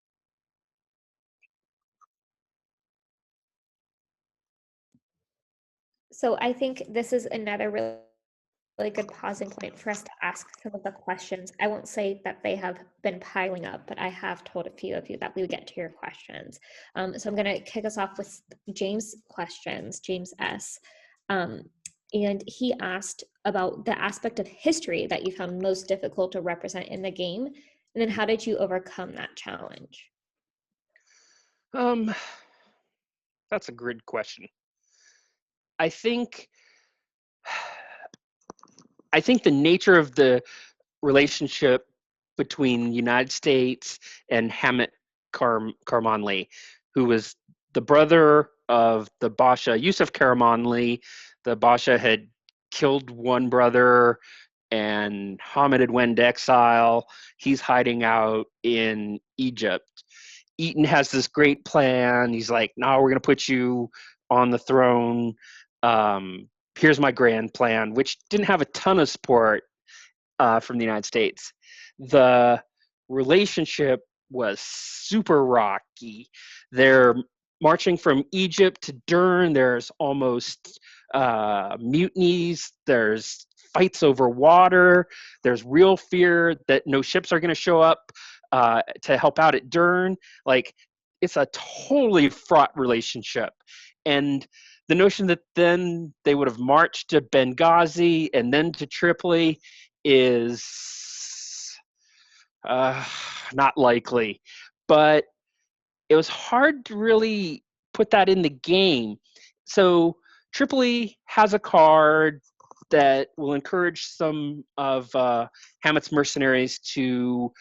So I think this is another really good pausing point for us to ask some of the questions. I won't say that they have been piling up, but I have told a few of you that we would get to your questions. So I'm going to kick us off with James' questions, James S. And he asked about the aspect of history that you found most difficult to represent in the game, and then how did you overcome that challenge? That's a good question. I think the nature of the relationship between the United States and Hamid Karamanli, who was the brother of the Basha Yusuf Karamanli. The Basha had killed one brother, and Hamid had went into exile. He's hiding out in Egypt. Eaton has this great plan. He's like, no, we're going to put you on the throne. Here's my grand plan, which didn't have a ton of support from the United States. The relationship was super rocky. They're marching from Egypt to Dern. There's almost mutinies. There's fights over water. There's real fear that no ships are going to show up to help out at Dern. Like, it's a totally fraught relationship. And the notion that then they would have marched to Benghazi and then to Tripoli is not likely. But it was hard to really put that in the game. So Tripoli has a card that will encourage some of Hamid's mercenaries to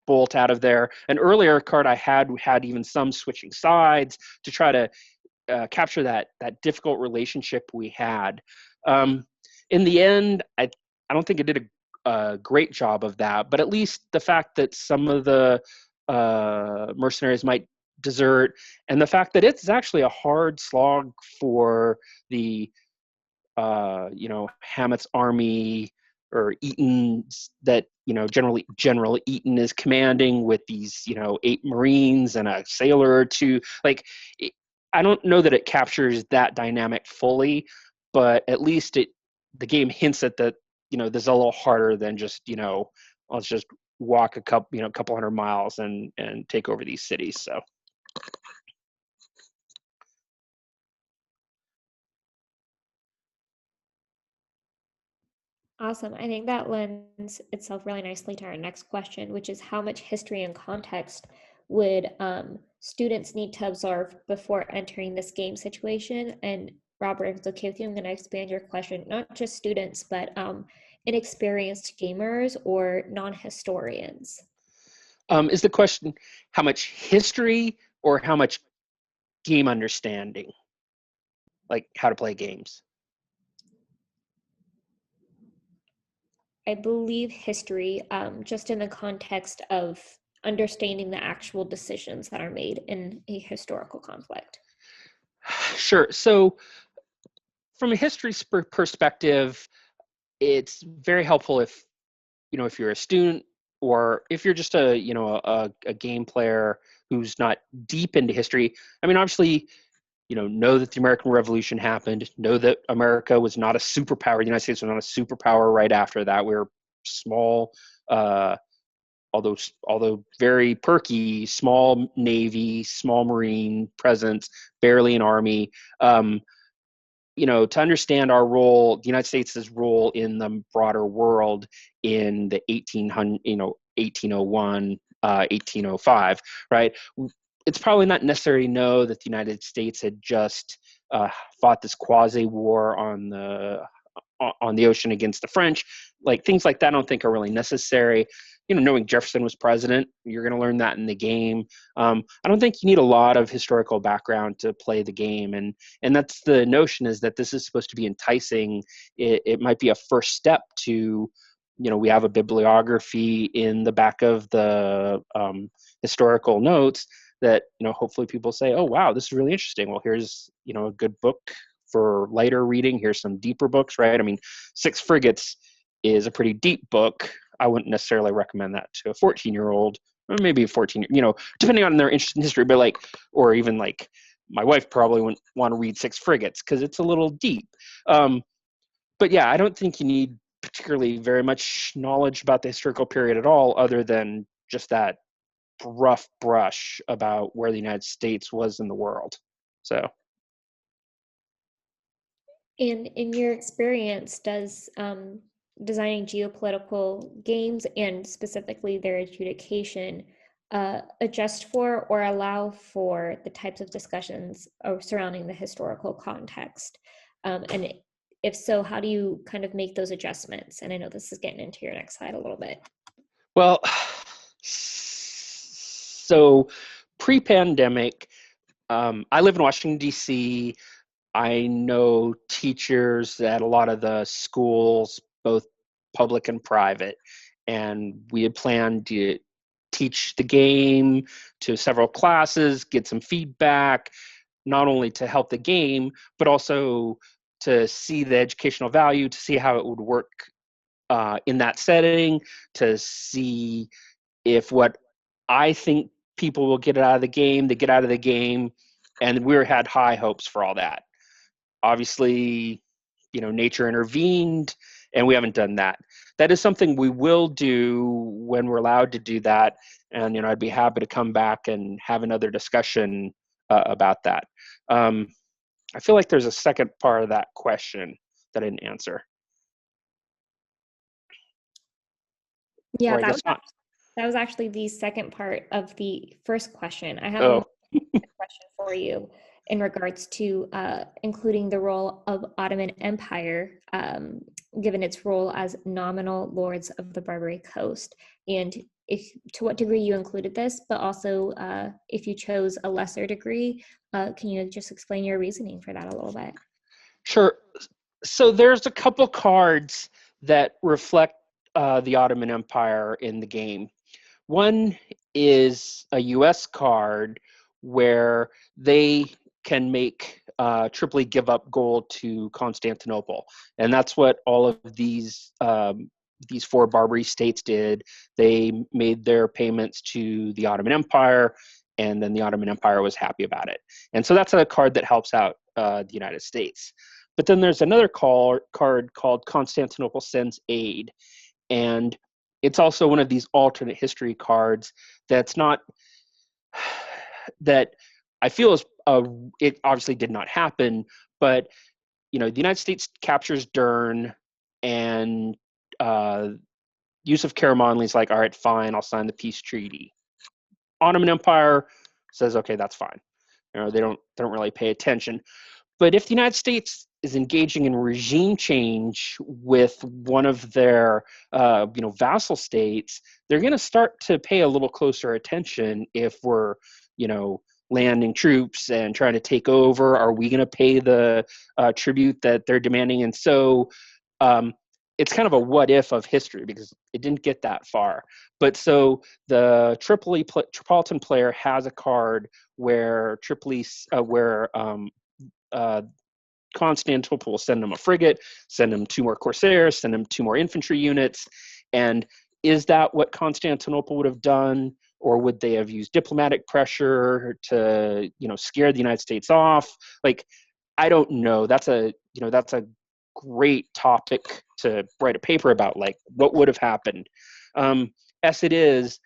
bolt out of there. An earlier card I had even some switching sides to try to capture that difficult relationship we had. In the end, I don't think it did a great job of that, but at least the fact that some of the mercenaries might desert, and the fact that it's actually a hard slog for the Hamid's army, or Eaton's, that General Eaton is commanding, with these 8 Marines and a sailor or two. Like, I don't know that it captures that dynamic fully, but at least the game hints at that this is a little harder than just, let's just walk a couple hundred miles and take over these cities. So. Awesome. I think that lends itself really nicely to our next question, which is how much history and context would students need to absorb before entering this game situation? And Robert, if it's okay with you, I'm going to expand your question, not just students, but inexperienced gamers or non-historians. Is the question how much history or how much game understanding? Like how to play games? I believe history, just in the context of understanding the actual decisions that are made in a historical conflict. Sure. So from a history perspective, it's very helpful if you're a student or if you're just a game player who's not deep into history. I mean, obviously, know that the American Revolution happened, know that America was not a superpower. The United States was not a superpower right after that. We were small, although very perky, small Navy, small Marine presence, barely an army. To understand our role, the United States' role in the broader world in the 1801, 1805, right? It's probably not necessary to know that the United States had just fought this quasi-war on the ocean against the French. Like things like that I don't think are really necessary. Knowing Jefferson was president, you're going to learn that in the game. I don't think you need a lot of historical background to play the game. And that's the notion, is that this is supposed to be enticing. It might be a first step to, we have a bibliography in the back of the historical notes that, hopefully people say, oh, wow, this is really interesting. Well, here's, a good book for lighter reading. Here's some deeper books, right? I mean, Six Frigates is a pretty deep book. I wouldn't necessarily recommend that to a 14-year-old, or maybe a 14, depending on their interest in history, but or even my wife probably wouldn't want to read Six Frigates because it's a little deep. But yeah, I don't think you need particularly very much knowledge about the historical period at all, other than just that rough brush about where the United States was in the world. So. And in your experience, does designing geopolitical games and specifically their adjudication adjust for or allow for the types of discussions surrounding the historical context? And if so, how do you kind of make those adjustments? And I know this is getting into your next slide a little bit. Well, so pre-pandemic, I live in Washington, D.C. I know teachers at a lot of the schools, both public and private, and we had planned to teach the game to several classes, get some feedback, not only to help the game, but also to see the educational value, to see how it would work in that setting, to see if what I think people will get out of the game, they get out of the game, and we had high hopes for all that. Obviously, nature intervened, and we haven't done that. That is something we will do when we're allowed to do that, and I'd be happy to come back and have another discussion about that. I feel like there's a second part of that question that I didn't answer. Yeah, that was actually the second part of the first question. I have a question for you in regards to including the role of Ottoman Empire, given its role as nominal lords of the Barbary Coast, and to what degree you included this, but also if you chose a lesser degree, can you just explain your reasoning for that a little bit? Sure. So there's a couple cards that reflect the Ottoman Empire in the game. One is a US card where they can make Tripoli give up gold to Constantinople. And that's what all of these four Barbary states did. They made their payments to the Ottoman Empire, and then the Ottoman Empire was happy about it. And so that's a card that helps out the United States. But then there's another card called Constantinople Sends Aid. And it's also one of these alternate history cards that's not, that I feel is, it obviously did not happen, but, the United States captures Dern, and Yusuf Karamanli's like, all right, fine, I'll sign the peace treaty. Ottoman Empire says, okay, that's fine. They don't really pay attention. But if the United States is engaging in regime change with one of their, vassal states, they're going to start to pay a little closer attention if we're, landing troops and trying to take over. Are we going to pay the tribute that they're demanding? And so it's kind of a what if of history, because it didn't get that far. But so the Tripolitan player has a card where Constantinople will send them a frigate, send them 2 more Corsairs, send them 2 more infantry units. And is that what Constantinople would have done? Or would they have used diplomatic pressure to, scare the United States off? Like, I don't know. That's a great topic to write a paper about, like what would have happened. As it is,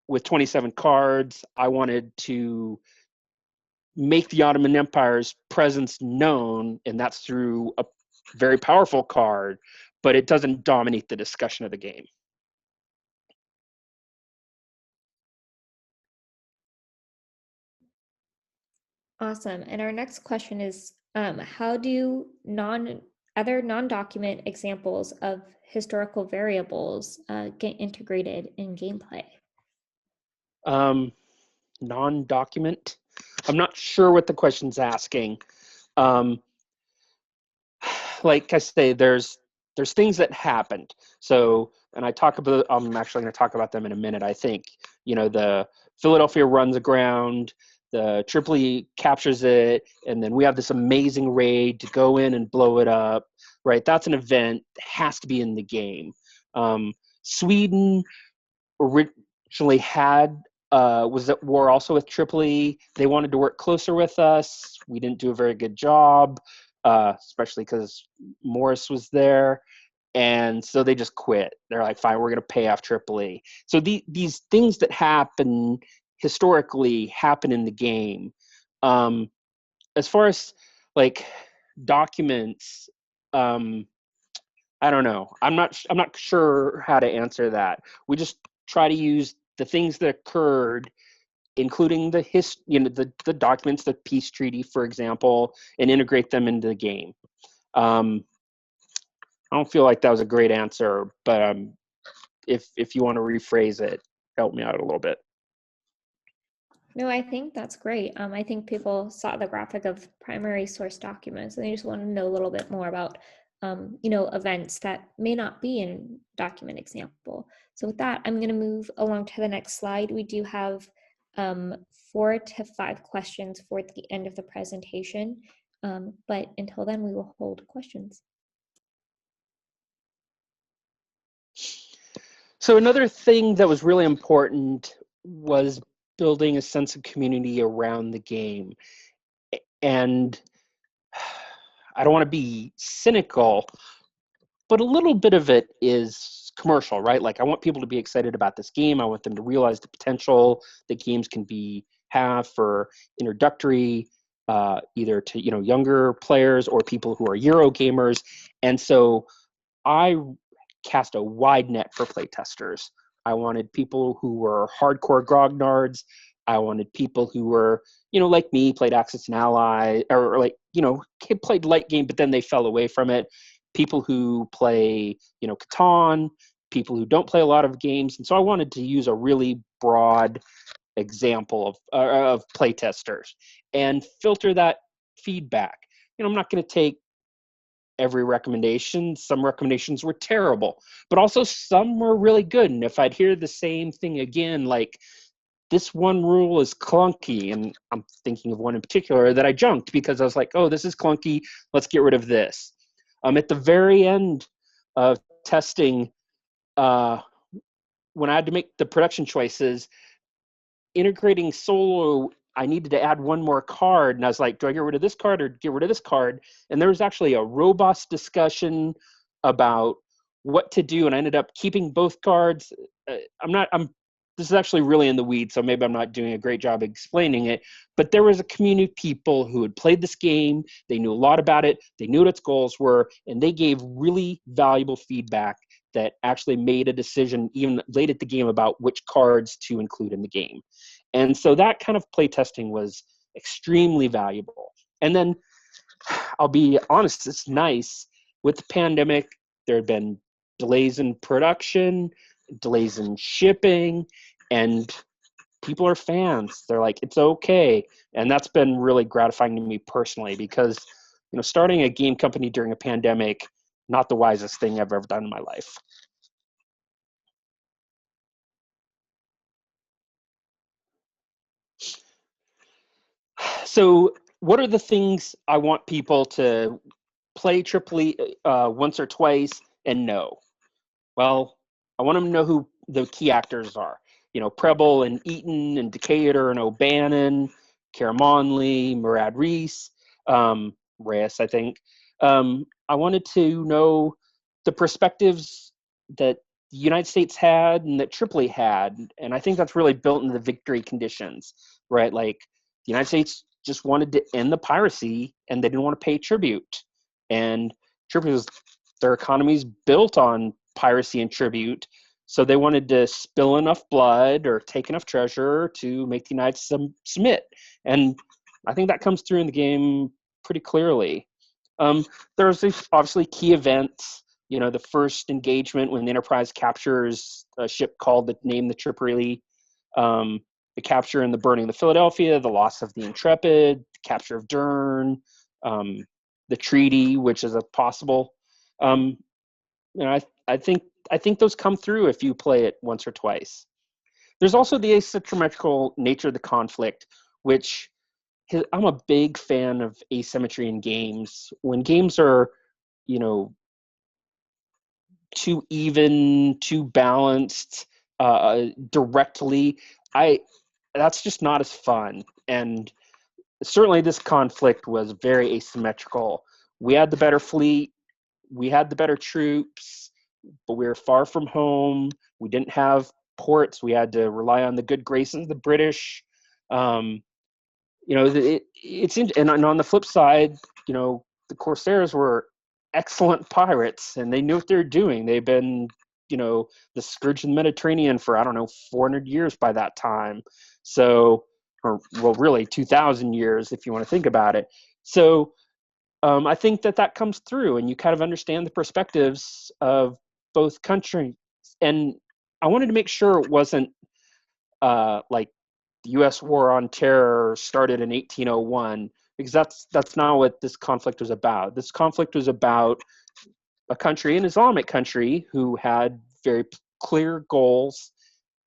with 27 cards, I wanted to make the Ottoman Empire's presence known, and that's through a very powerful card, but it doesn't dominate the discussion of the game. Awesome. And our next question is, how do other non-document examples of historical variables get integrated in gameplay? Non-document? I'm not sure what the question's asking. Like I say, there's things that happened. So, and I'm actually going to talk about them in a minute. I think, the Philadelphia runs aground, the Tripoli captures it, and then we have this amazing raid to go in and blow it up, right? That's an event that has to be in the game. Sweden originally was at war also with Tripoli. They wanted to work closer with us. We didn't do a very good job, especially because Morris was there. And so they just quit. They're like, fine, we're going to pay off Tripoli. So these things that happen historically happen in the game. As far as like documents, I don't know. I'm not sure how to answer that. We just try to use the things that occurred, including the documents, the peace treaty, for example, and integrate them into the game. I don't feel like that was a great answer, but if you want to rephrase it, help me out a little bit. No, I think that's great. I think people saw the graphic of primary source documents and they just want to know a little bit more about, events that may not be in document example. So with that, I'm going to move along to the next slide. We do have 4 to 5 questions for the end of the presentation, but until then, we will hold questions. So another thing that was really important was building a sense of community around the game. And I don't want to be cynical, but a little bit of it is commercial, right? Like I want people to be excited about this game. I want them to realize the potential that games can have for introductory, either to younger players or people who are Euro gamers. And so I cast a wide net for playtesters. I wanted people who were hardcore grognards. I wanted people who were, like me, played Axis and Ally, or played light game, but then they fell away from it. People who play, Catan, people who don't play a lot of games. And so I wanted to use a really broad example of playtesters and filter that feedback. I'm not going to take every recommendation. Some recommendations were terrible, but also some were really good. And if I'd hear the same thing again, like this one rule is clunky, and I'm thinking of one in particular that I junked because I was like, oh, this is clunky, let's get rid of this. At the very end of testing, when I had to make the production choices, integrating solo I needed to add one more card, and I was like, do I get rid of this card or get rid of this card? And there was actually a robust discussion about what to do, and I ended up keeping both cards. This is actually really in the weeds, so maybe I'm not doing a great job explaining it, but there was a community of people who had played this game, they knew a lot about it, they knew what its goals were, and they gave really valuable feedback that actually made a decision even late at the game about which cards to include in the game. And so that kind of play testing was extremely valuable. And then I'll be honest, it's nice. With the pandemic, there had been delays in production, delays in shipping, and people are fans. They're like, it's okay. And that's been really gratifying to me personally, because starting a game company during a pandemic, not the wisest thing I've ever done in my life. So what are the things I want people to play Tripoli once or twice and know? Well, I want them to know who the key actors are. Preble and Eaton and Decatur and O'Bannon, Caramonley, Murad Reese, Reyes, I think. I wanted to know the perspectives that the United States had and that Tripoli had. And I think that's really built into the victory conditions, right? Like the United States just wanted to end the piracy and they didn't want to pay tribute. And Tripoli their economy's built on piracy and tribute. So they wanted to spill enough blood or take enough treasure to make the United States submit. And I think that comes through in the game pretty clearly. There's obviously key events. The first engagement when the Enterprise captures a ship called the Tripoli, the capture and the burning of the Philadelphia, the loss of the Intrepid, the capture of Dern, the treaty, which is a possible. I think those come through if you play it once or twice. There's also the asymmetrical nature of the conflict, which I'm a big fan of asymmetry in games. When games are, too even, too balanced, directly, that's just not as fun. And certainly this conflict was very asymmetrical. We had the better fleet, we had the better troops, but we were far from home. We didn't have ports. We had to rely on the good graces of the British. And on the flip side, the Corsairs were excellent pirates, and they knew what they were doing. They've been, the scourge of the Mediterranean for 400 years by that time. So, really 2,000 years if you want to think about it. So, I think that comes through, and you kind of understand the perspectives of both countries. And I wanted to make sure it wasn't like the U.S. war on terror started in 1801, because that's not what this conflict was about. This conflict was about a country, an Islamic country, who had very clear goals,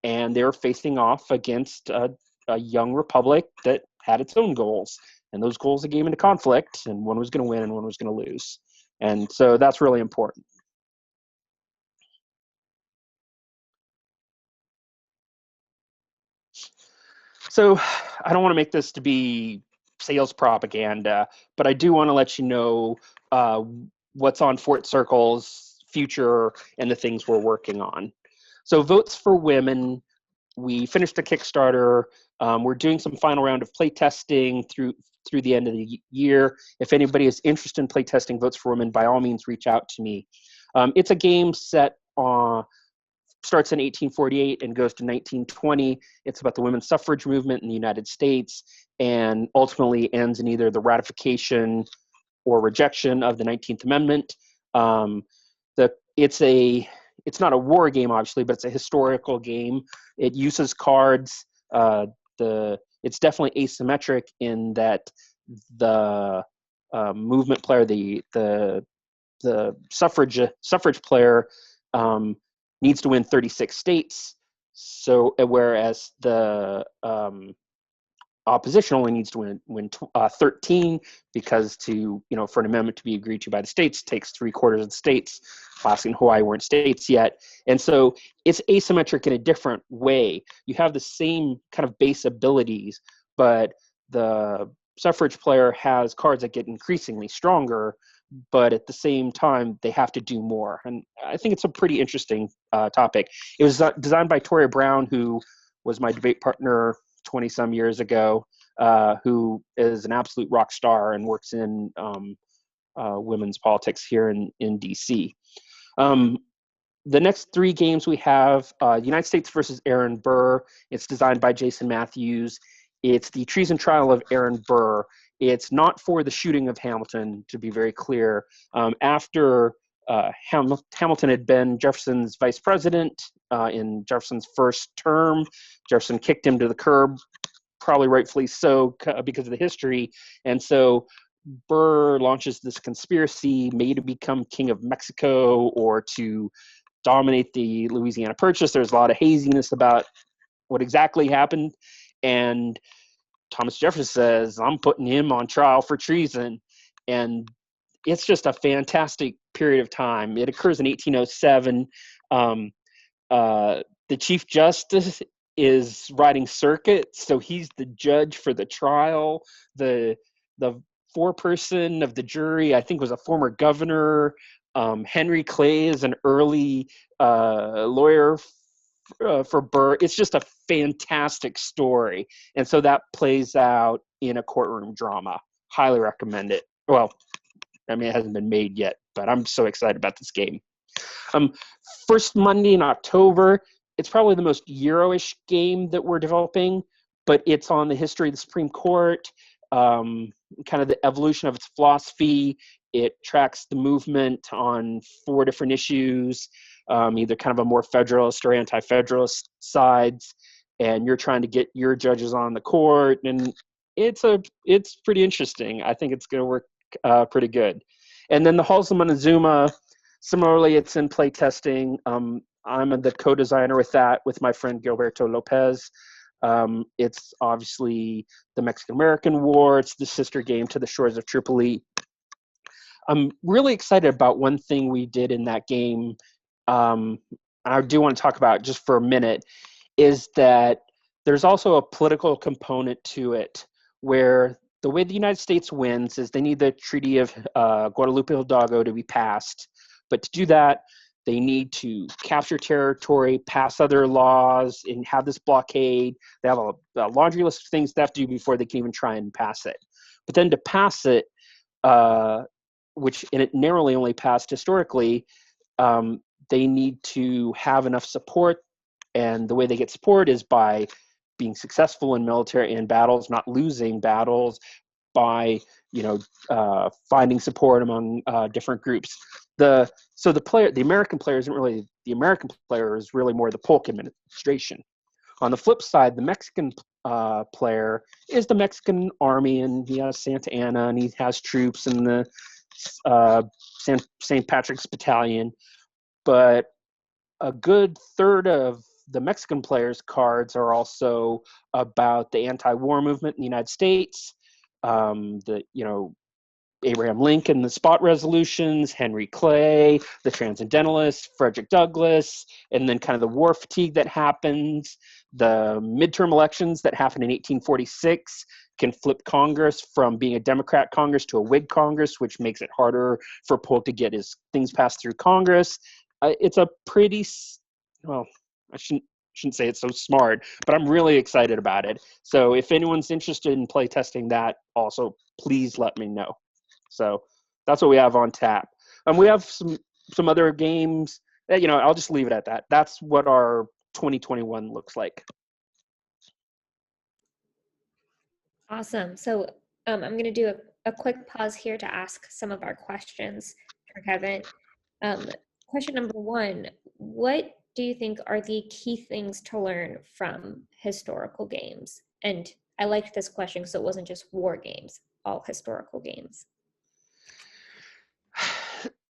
and they were facing off against a young republic that had its own goals. And those goals came into conflict, and one was going to win and one was going to lose. And so that's really important. So I don't want to make this to be sales propaganda, but I do want to let you know what's on Fort Circle's future and the things we're working on. So Votes for Women, we finished the Kickstarter. We're doing some final round of play testing through the end of the year. If anybody is interested in play testing Votes for Women, by all means, reach out to me. It's a game set starts in 1848 and goes to 1920. It's about the women's suffrage movement in the United States, and ultimately ends in either the ratification or rejection of the 19th Amendment. It's not a war game, obviously, but it's a historical game. It uses cards. It's definitely asymmetric in that the movement player, the suffrage player, needs to win 36 states. So whereas the opposition only needs to win 13, because for an amendment to be agreed to by the states, it takes 3/4 of the states. Alaska and Hawaii weren't states yet. And so it's asymmetric in a different way. You have the same kind of base abilities, but the suffrage player has cards that get increasingly stronger, but at the same time, they have to do more. And I think it's a pretty interesting topic. It was designed by Toria Brown, who was my debate partner 20-some years ago, who is an absolute rock star and works in women's politics here in D.C. The next 3 games we have, United States versus Aaron Burr. It's designed by Jason Matthews. It's the treason trial of Aaron Burr. It's not for the shooting of Hamilton, to be very clear. After Hamilton had been Jefferson's vice president in Jefferson's first term, Jefferson kicked him to the curb, probably rightfully so because of the history. And so Burr launches this conspiracy, maybe to become king of Mexico or to dominate the Louisiana Purchase. There's a lot of haziness about what exactly happened. And Thomas Jefferson says, I'm putting him on trial for treason. And it's just a fantastic period of time. It occurs in 1807. The Chief Justice is riding circuit, so he's the judge for the trial. The foreperson of the jury, I think, was a former governor. Henry Clay is an early lawyer for Burr. It's just a fantastic story. And so that plays out in a courtroom drama. Highly recommend it. Well, I mean, it hasn't been made yet, but I'm so excited about this game. First Monday in October, it's probably the most Euro-ish game that we're developing, but it's on the history of the Supreme Court, kind of the evolution of its philosophy. It tracks the movement on 4 different issues, either kind of a more federalist or anti-federalist sides, and you're trying to get your judges on the court, and it's pretty interesting. I think it's going to work pretty good. And then the Halls of Montezuma, similarly, it's in play testing. I'm the co-designer with that with my friend Gilberto Lopez. It's obviously the Mexican-American War. It's the sister game to the Shores of Tripoli. I'm really excited about one thing we did in that game. I do want to talk about just for a minute, is that there's also a political component to it, where the way the United States wins is they need the Treaty of Guadalupe Hidalgo to be passed. But to do that, they need to capture territory, pass other laws, and have this blockade. They have a laundry list of things they have to do before they can even try and pass it. But then to pass it, which and it narrowly only passed historically, they need to have enough support. And the way they get support is by being successful in military and battles, not losing battles, by finding support among different groups. The American player isn't really the American player, is really more the Polk administration. On the flip side, the Mexican player is the Mexican army, and he has Santa Anna, and he has troops in the St. Patrick's Battalion. But a good third of the Mexican players' cards are also about the anti-war movement in the United States, Abraham Lincoln, the spot resolutions, Henry Clay, the Transcendentalists, Frederick Douglass, and then kind of the war fatigue that happens. The midterm elections that happened in 1846 can flip Congress from being a Democrat Congress to a Whig Congress, which makes it harder for Polk to get his things passed through Congress. It's a pretty, well, I shouldn't say it's so smart, but I'm really excited about it. So if anyone's interested in play testing that, also please let me know. So that's what we have on tap. We have some other games. I'll just leave it at that. That's what our 2021 looks like. Awesome. So I'm going to do a quick pause here to ask some of our questions for Kevin. Question number 1, what do you think are the key things to learn from historical games? And I liked this question because it wasn't just war games, all historical games.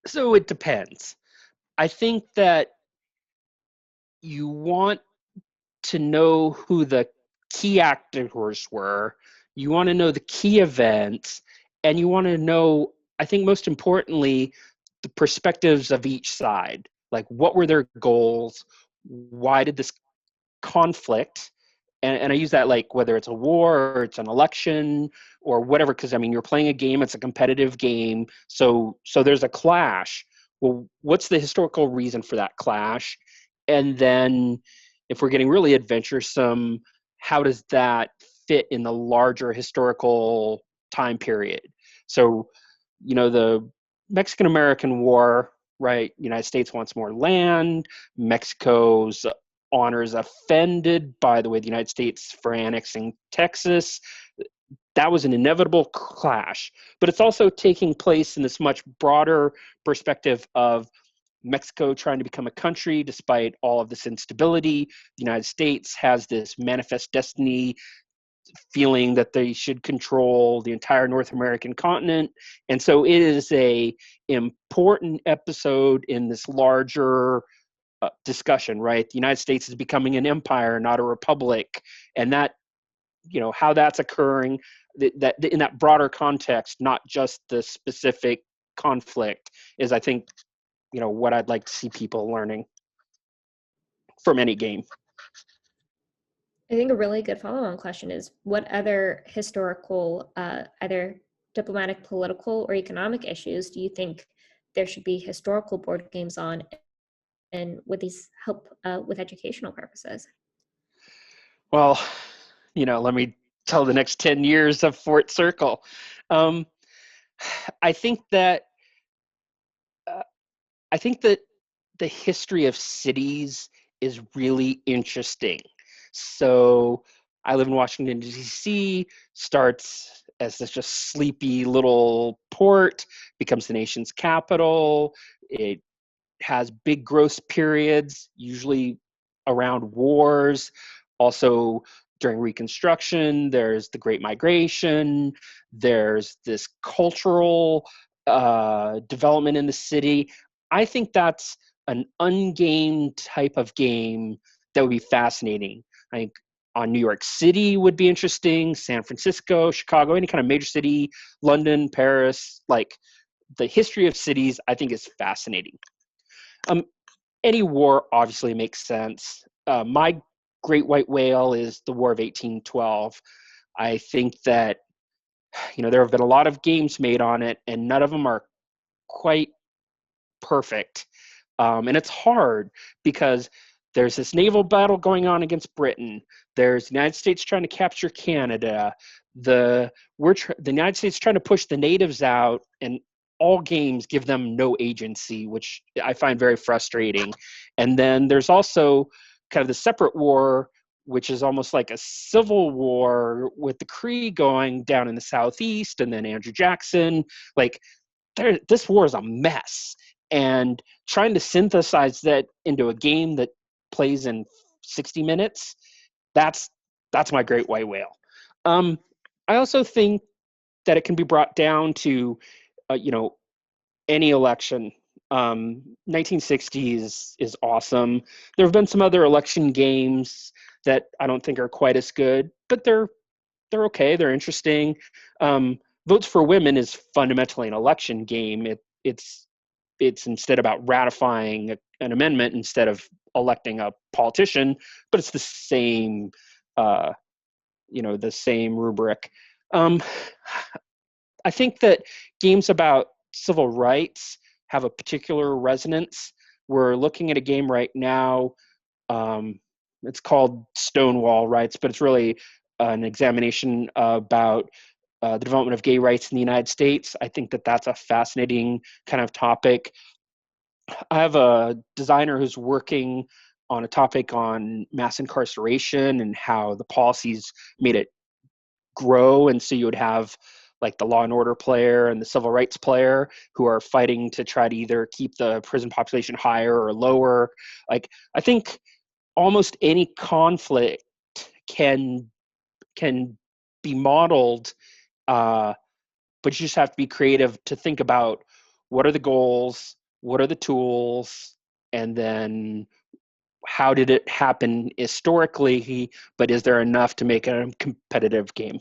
So it depends. I think that you want to know who the key actors were. You want to know the key events, and you want to know, I think most importantly, the perspectives of each side. Like, what were their goals? Why did this conflict? and I use that like whether it's a war or it's an election or whatever, because I mean you're playing a game, it's a competitive game, so there's a clash. Well, what's the historical reason for that clash? And then if we're getting really adventuresome, how does that fit in the larger historical time period? So, the Mexican American War, right? United States wants more land. Mexico's honor is offended by the way the United States for annexing Texas. That was an inevitable clash, but it's also taking place in this much broader perspective of Mexico trying to become a country despite all of this instability. The United States has this manifest destiny feeling that they should control the entire North American continent. And so it is a important episode in this larger discussion, right? The United States is becoming an empire, not a republic. And that, how that's occurring, that in that broader context, not just the specific conflict, is I think, what I'd like to see people learning from any game. I think a really good follow-on question is, what other historical, either diplomatic, political, or economic issues do you think there should be historical board games on, and would these help with educational purposes? Well, let me tell the next 10 years of Fort Circle. I think that the history of cities is really interesting. So I live in Washington, D.C., starts as this just sleepy little port, becomes the nation's capital. It has big growth periods, usually around wars. Also, during Reconstruction, there's the Great Migration. There's this cultural development in the city. I think that's an ungamed type of game that would be fascinating. I think on New York City would be interesting, San Francisco, Chicago, any kind of major city, London, Paris, like the history of cities, I think is fascinating. Any war obviously makes sense. My great white whale is the War of 1812. I think that, there have been a lot of games made on it, and none of them are quite perfect. And it's hard because there's this naval battle going on against Britain. There's the United States trying to capture Canada. The United States trying to push the natives out, and all games give them no agency, which I find very frustrating. And then there's also kind of the separate war, which is almost like a civil war with the Cree going down in the southeast, and then Andrew Jackson. Like, this war is a mess. And trying to synthesize that into a game that plays in 60 minutes, that's my great white whale. I also think that it can be brought down to, any election. 1960 is awesome. There have been some other election games that I don't think are quite as good, but they're okay. They're interesting. Votes for Women is fundamentally an election game. It's instead about ratifying an amendment instead of electing a politician, but it's the same, the same rubric. I think that games about civil rights have a particular resonance. We're looking at a game right now. It's called Stonewall Rights, but it's really an examination about the development of gay rights in the United States. I think that that's a fascinating kind of topic. I have a designer who's working on a topic on mass incarceration and how the policies made it grow. And so you would have like the law and order player and the civil rights player who are fighting to try to either keep the prison population higher or lower. Like, I think almost any conflict can be modeled, but you just have to be creative to think about what are the goals, what are the tools, and then how did it happen historically, but is there enough to make a competitive game?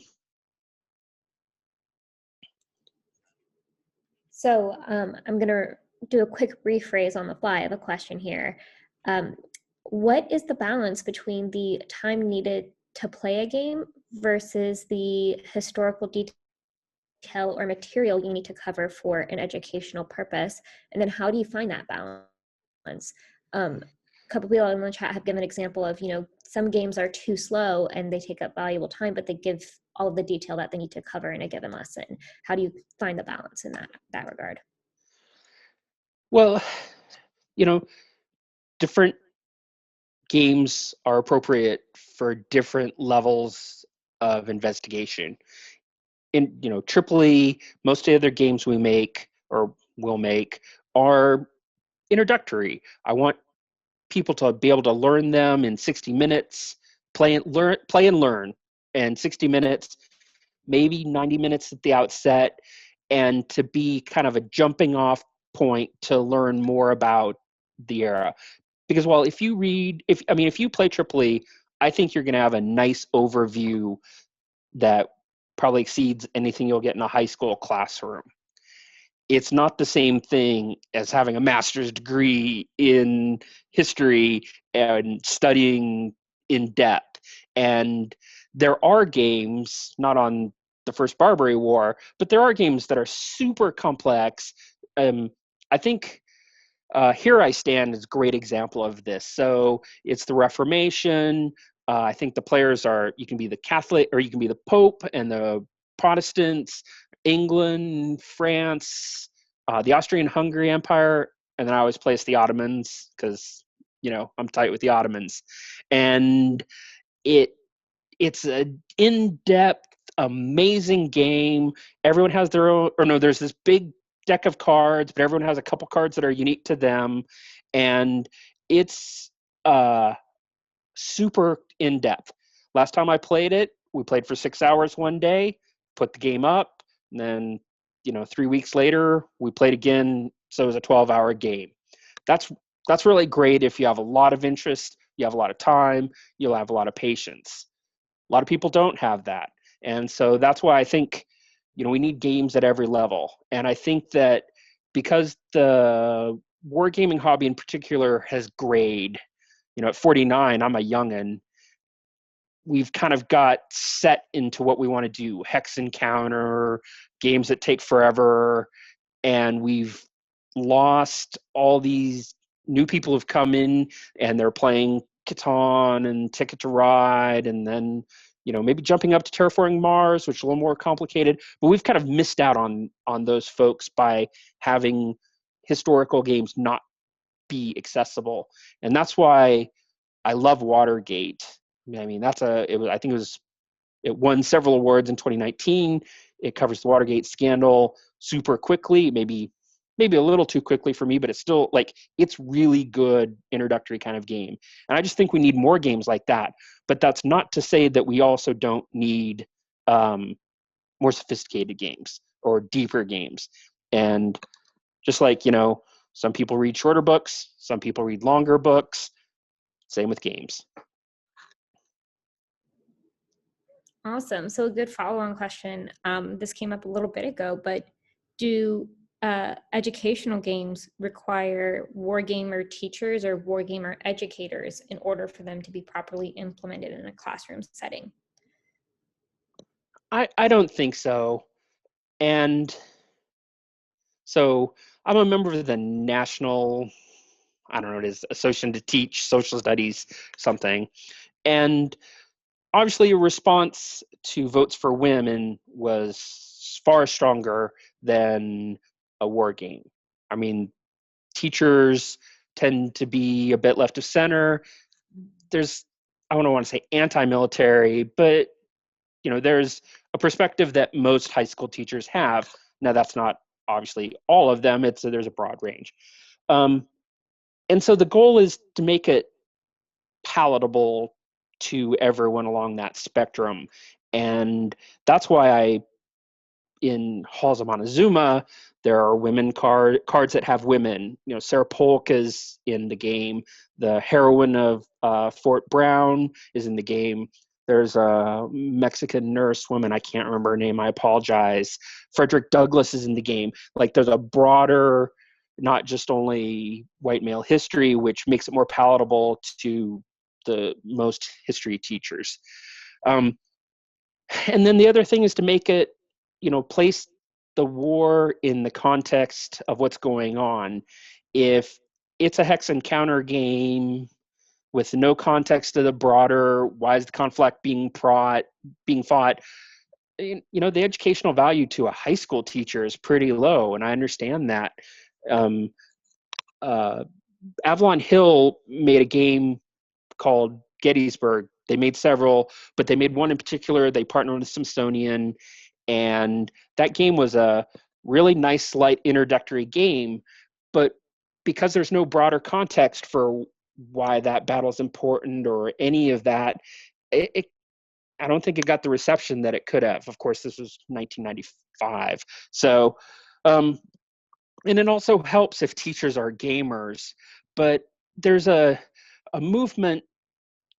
So I'm going to do a quick rephrase on the fly of a question here. What is the balance between the time needed to play a game versus the historical detail or material you need to cover for an educational purpose? And then how do you find that balance? A couple people in the chat have given an example of, some games are too slow and they take up valuable time, but they give all of the detail that they need to cover in a given lesson. How do you find the balance in that regard? Well, different games are appropriate for different levels of investigation. In Tripoli, most of the other games we make or will make are introductory. I want people to be able to learn them in 60 minutes, play and learn, and 60 minutes, maybe 90 minutes at the outset, and to be kind of a jumping off point to learn more about the era. Because if you play Tripoli, I think you're going to have a nice overview that probably exceeds anything you'll get in a high school classroom. It's not the same thing as having a master's degree in history and studying in depth. And there are games, not on the First Barbary War, but there are games that are super complex. I think Here I Stand is a great example of this. So it's the Reformation. I think the players you can be the Catholic or you can be the Pope and the Protestants, England, France, the Austrian-Hungary Empire, and then I always place the Ottomans because, I'm tight with the Ottomans. And it's an in-depth, amazing game. Everyone has their own, there's this big deck of cards, but everyone has a couple cards that are unique to them. And it's super in-depth. Last time I played it, we played for 6 hours one day, put the game up, and then 3 weeks later we played again, so it was a 12-hour game. That's really great if you have a lot of interest, you have a lot of time, you'll have a lot of patience. A lot of people don't have that, and so that's why I think we need games at every level. And I think that because the wargaming hobby in particular has grayed, at 49, I'm a youngin', we've kind of got set into what we want to do. Hex Encounter, games that take forever, and we've lost all these new people who've come in and they're playing Catan and Ticket to Ride, and then maybe jumping up to Terraforming Mars, which is a little more complicated. But we've kind of missed out on those folks by having historical games not be accessible. And that's why I love Watergate. I mean, it won several awards in 2019. It covers the Watergate scandal super quickly, maybe a little too quickly for me, but it's still it's really good introductory kind of game. And I just think we need more games like that. But that's not to say that we also don't need more sophisticated games or deeper games. And just some people read shorter books, some people read longer books. Same with games. Awesome. So a good follow-on question. This came up a little bit ago, but do educational games require wargamer teachers or wargamer educators in order for them to be properly implemented in a classroom setting? I don't think so. And so I'm a member of the National, I don't know what it is, Association to Teach Social Studies something. And obviously a response to votes for women was far stronger than a war game. I mean, teachers tend to be a bit left of center. I don't want to say anti-military, but there's a perspective that most high school teachers have. Now, that's not obviously all of them. There's a broad range. And so the goal is to make it palatable to everyone along that spectrum. And that's why in Halls of Montezuma, there are women cards that have women. Sarah Polk is in the game. The heroine of Fort Brown is in the game. There's a Mexican nurse woman, I can't remember her name, I apologize. Frederick Douglass is in the game. There's a broader, not just only white male history, which makes it more palatable to the most history teachers. And then the other thing is to make it, place the war in the context of what's going on. If it's a hex encounter game with no context to the broader, why is the conflict being fought, the educational value to a high school teacher is pretty low, and I understand that. Avalon Hill made a game called Gettysburg. They made several, but they made one in particular. They partnered with Smithsonian, and that game was a really nice, light introductory game. But because there's no broader context for why that battle is important or any of that, I don't think it got the reception that it could have. Of course, this was 1995. So, and it also helps if teachers are gamers, but there's a movement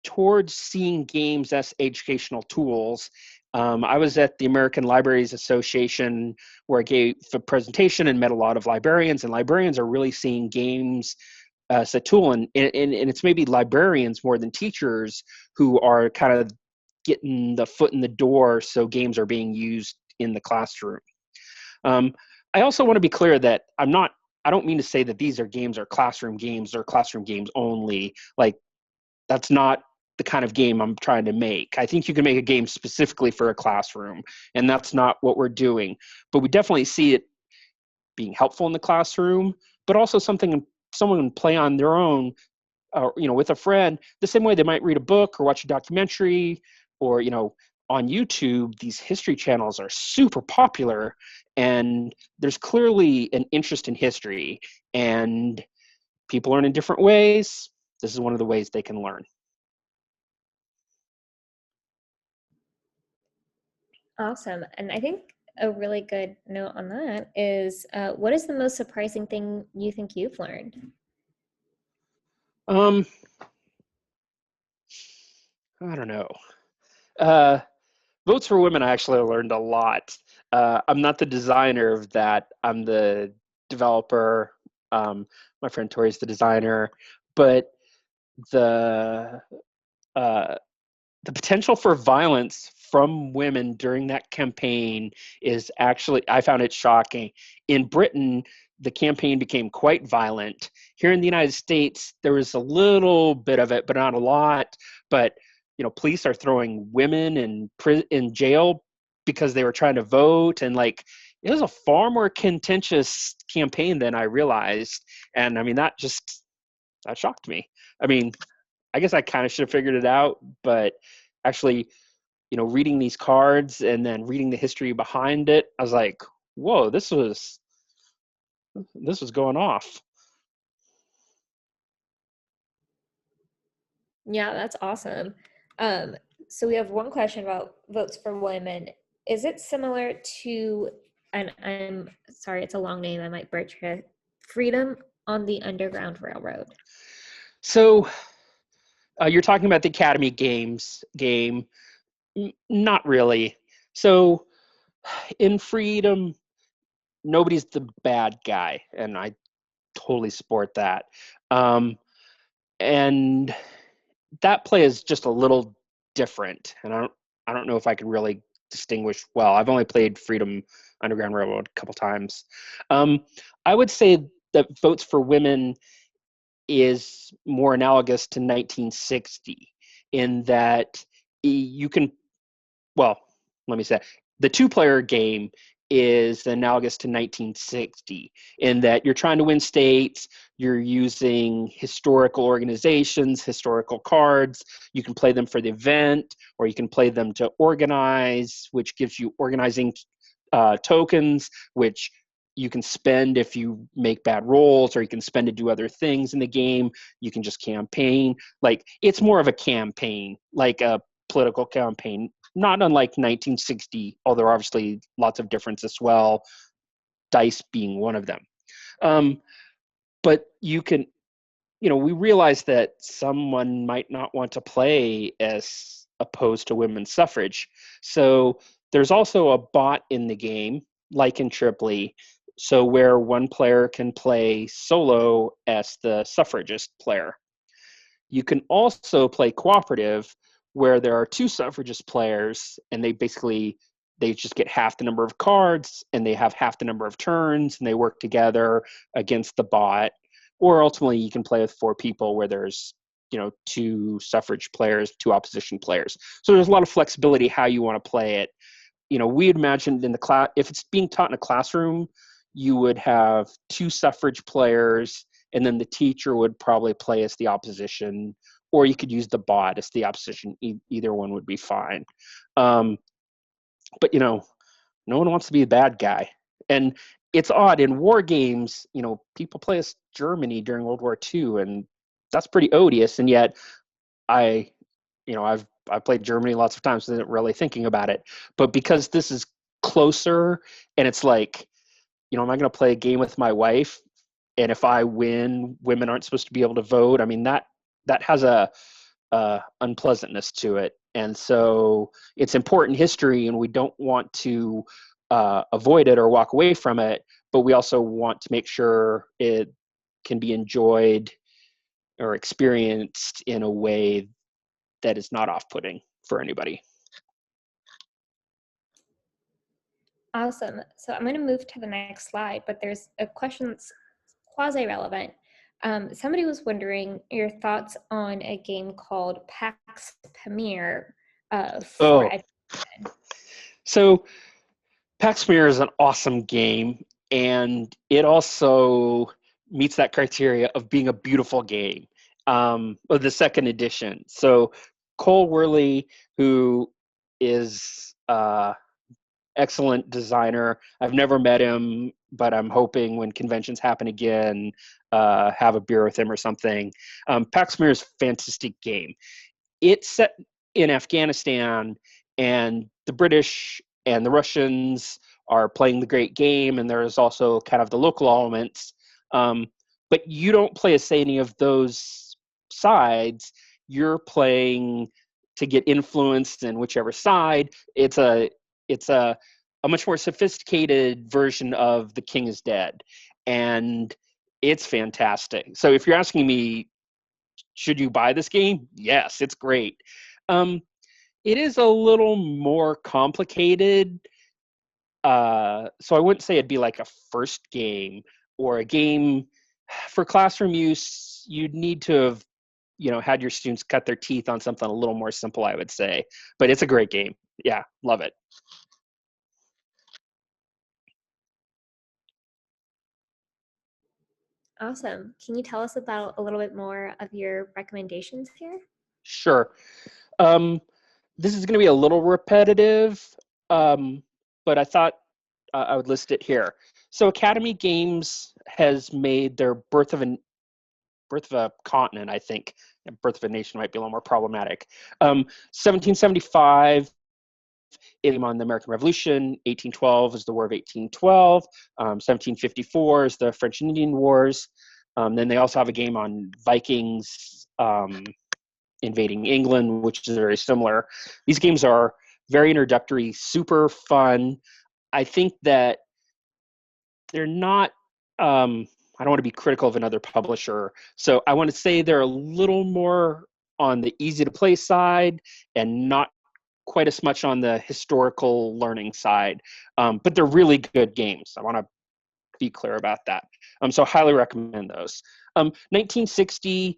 towards seeing games as educational tools. I was at the American Libraries Association where I gave a presentation and met a lot of librarians, and librarians are really seeing games as a tool. And it's maybe librarians more than teachers who are kind of getting the foot in the door so games are being used in the classroom. I also want to be clear that I don't mean to say that these are games or classroom games only. Like, that's not the kind of game I'm trying to make. I think you can make a game specifically for a classroom, and that's not what we're doing. But we definitely see it being helpful in the classroom, but also something someone can play on their own, with a friend, the same way they might read a book or watch a documentary, or, on YouTube, these history channels are super popular, and there's clearly an interest in history, and people learn in different ways. This is one of the ways they can learn. Awesome. And I think a really good note on that is, what is the most surprising thing you think you've learned? I don't know. Votes for Women, I actually learned a lot. I'm not the designer of that. I'm the developer. My friend Tori's the designer. But the potential for violence from women during that campaign is actually, I found it shocking. In Britain, the campaign became quite violent. Here in the United States, there was a little bit of it, but not a lot. But police are throwing women in jail because they were trying to vote, and it was a far more contentious campaign than I realized. And I mean, that shocked me. I mean, I guess I kind of should have figured it out, but actually, reading these cards and then reading the history behind it, I was like, whoa, this was going off. Yeah, that's awesome. So we have one question about votes for women. Is it similar to, and I'm sorry, it's a long name, I might butcher it, Freedom on the Underground Railroad? So you're talking about the Academy Games game. Not really. So in Freedom, nobody's the bad guy, and I totally support that. And that play is just a little different, and I don't know if I can really distinguish well. I've only played Freedom Underground Railroad a couple times. I would say that Votes for Women is more analogous to 1960 in that you can, well, let me say, the two-player game is analogous to 1960 in that you're trying to win states, you're using historical organizations, historical cards. You can play them for the event, or you can play them to organize, which gives you organizing tokens, which you can spend if you make bad rolls, or you can spend to do other things in the game. You can just campaign. It's more of a campaign, like a political campaign, not unlike 1960, although obviously lots of difference as well, dice being one of them. But you can, we realize that someone might not want to play as opposed to women's suffrage. So there's also a bot in the game, like in Tripoli, so where one player can play solo as the suffragist player. You can also play cooperative, where there are two suffragist players, and they just get half the number of cards, and they have half the number of turns, and they work together against the bot. Or ultimately, you can play with 4 people where there's, you know, 2 suffrage players, 2 opposition players. So there's a lot of flexibility how you want to play it. You know, we had imagined in the class, if it's being taught in a classroom, you would have 2 suffrage players, and then the teacher would probably play as the opposition, or you could use the bot as the opposition. Either one would be fine. But, you know, no one wants to be a bad guy. And it's odd, in war games, you know, people play as Germany during World War II, and that's pretty odious. And yet I've played Germany lots of times without really thinking about it. But because this is closer, and it's like, you know, am I going to play a game with my wife, and if I win, women aren't supposed to be able to vote? I mean, that has a unpleasantness to it. And so it's important history, and we don't want to avoid it or walk away from it, but we also want to make sure it can be enjoyed or experienced in a way that is not off-putting for anybody. Awesome. So I'm going to move to the next slide, but there's a question that's quasi-relevant. Somebody was wondering your thoughts on a game called Pax Pamir for education. So Pax Pamir is an awesome game, and it also meets that criteria of being a beautiful game. Of the second edition. So Cole Worley, who is excellent designer. I've never met him, but I'm hoping when conventions happen again, have a beer with him or something. Pax Pamir is a fantastic game. It's set in Afghanistan, and the British and the Russians are playing the great game, and there's also kind of the local elements. But you don't play as any of those sides. You're playing to get influenced in whichever side. It's a much more sophisticated version of The King is Dead, and it's fantastic. So if you're asking me, should you buy this game? Yes, it's great. It is a little more complicated. So I wouldn't say it'd be like a first game or a game for classroom use. You'd need to have, you know, had your students cut their teeth on something a little more simple, I would say. But it's a great game. Yeah, love it. Awesome. Can you tell us about a little bit more of your recommendations here? Sure. This is going to be a little repetitive, but I thought I would list it here. So Academy Games has made their Birth of a Continent, I think. Birth of a Nation might be a little more problematic. 1775 on the American Revolution. 1812 is the War of 1812. 1754 is the French and Indian Wars. Then they also have a game on Vikings invading England, which is very similar. These games are very introductory, super fun. I think that they're not, I don't want to be critical of another publisher. So I want to say they're a little more on the easy to play side and not quite as much on the historical learning side. But they're really good games. I want to be clear about that. So highly recommend those. 1960,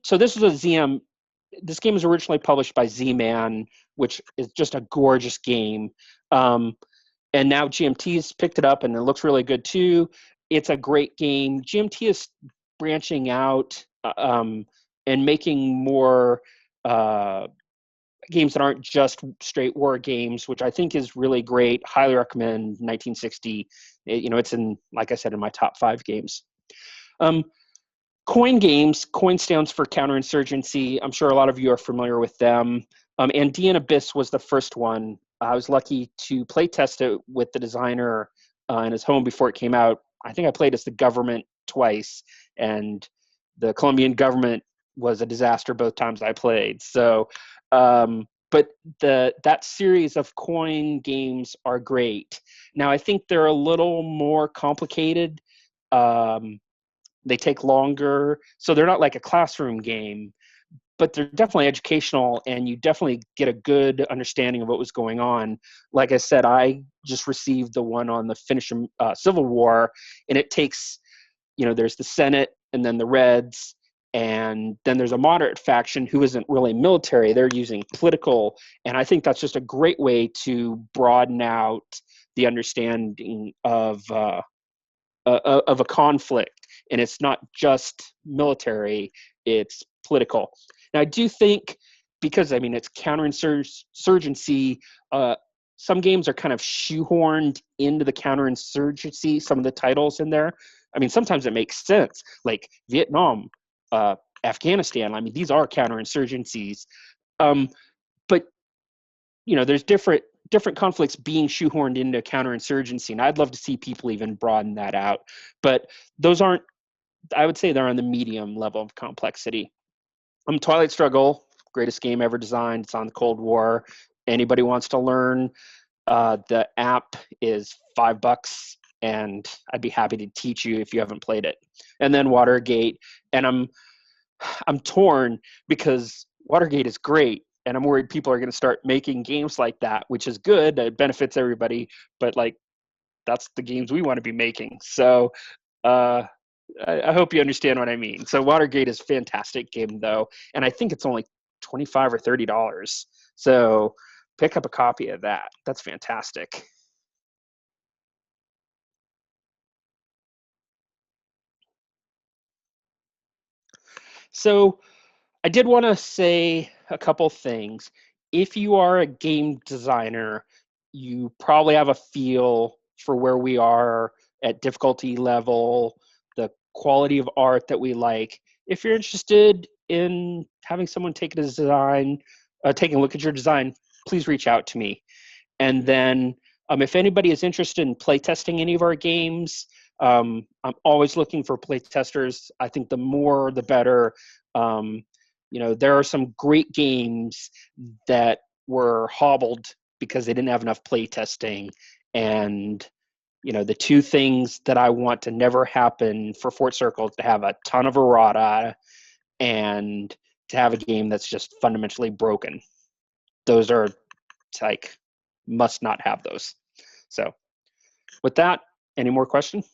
so this was a ZM. This game was originally published by Z-Man, which is just a gorgeous game. And now GMT has picked it up, and it looks really good too. It's a great game. GMT is branching out and making more games that aren't just straight war games, which I think is really great. Highly recommend 1960. It's in, like I said, in my top 5 games. Coin games. Coin stands for counterinsurgency. I'm sure a lot of you are familiar with them. Andean Abyss was the first one. I was lucky to play test it with the designer in his home before it came out. I think I played as the government twice, and the Colombian government was a disaster both times I played. So, but that series of coin games are great. Now, I think they're a little more complicated. They take longer, so they're not like a classroom game, but they're definitely educational, and you definitely get a good understanding of what was going on. Like I said, I just received the one on the Finnish Civil War, and it takes, there's the Senate and then the Reds, and then there's a moderate faction who isn't really military. They're using political, and I think that's just a great way to broaden out the understanding of a conflict. And it's not just military, it's political. Now, I do think, because it's counterinsurgency, some games are kind of shoehorned into the counterinsurgency, some of the titles in there. Sometimes it makes sense, like Vietnam, Afghanistan. These are counterinsurgencies. But there's different conflicts being shoehorned into counterinsurgency, and I'd love to see people even broaden that out. But those aren't, I would say they're on the medium level of complexity. Twilight Struggle, greatest game ever designed. It's on the Cold War. Anybody wants to learn, the app is $5, and I'd be happy to teach you if you haven't played it. And then Watergate, and I'm torn because Watergate is great, and I'm worried people are going to start making games like that, which is good. It benefits everybody, but that's the games we want to be making. So I hope you understand what I mean. So Watergate is a fantastic game, though, and I think it's only $25 or $30. So pick up a copy of that. That's fantastic. So I did want to say a couple things. If you are a game designer, you probably have a feel for where we are at difficulty level, the quality of art that we like. If you're interested in having someone take taking a look at your design, please reach out to me. And then if anybody is interested in playtesting any of our games, I'm always looking for playtesters. I think the more, the better. There are some great games that were hobbled because they didn't have enough playtesting. And, the two things that I want to never happen for Fort Circle is to have a ton of errata and to have a game that's just fundamentally broken. Those are must not have those. So with that, any more questions?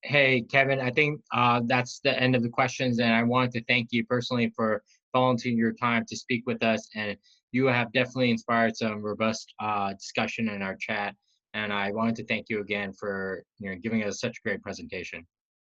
Hey, Kevin, I think that's the end of the questions. And I wanted to thank you personally for volunteering your time to speak with us. And you have definitely inspired some robust discussion in our chat. And I wanted to thank you again for giving us such a great presentation.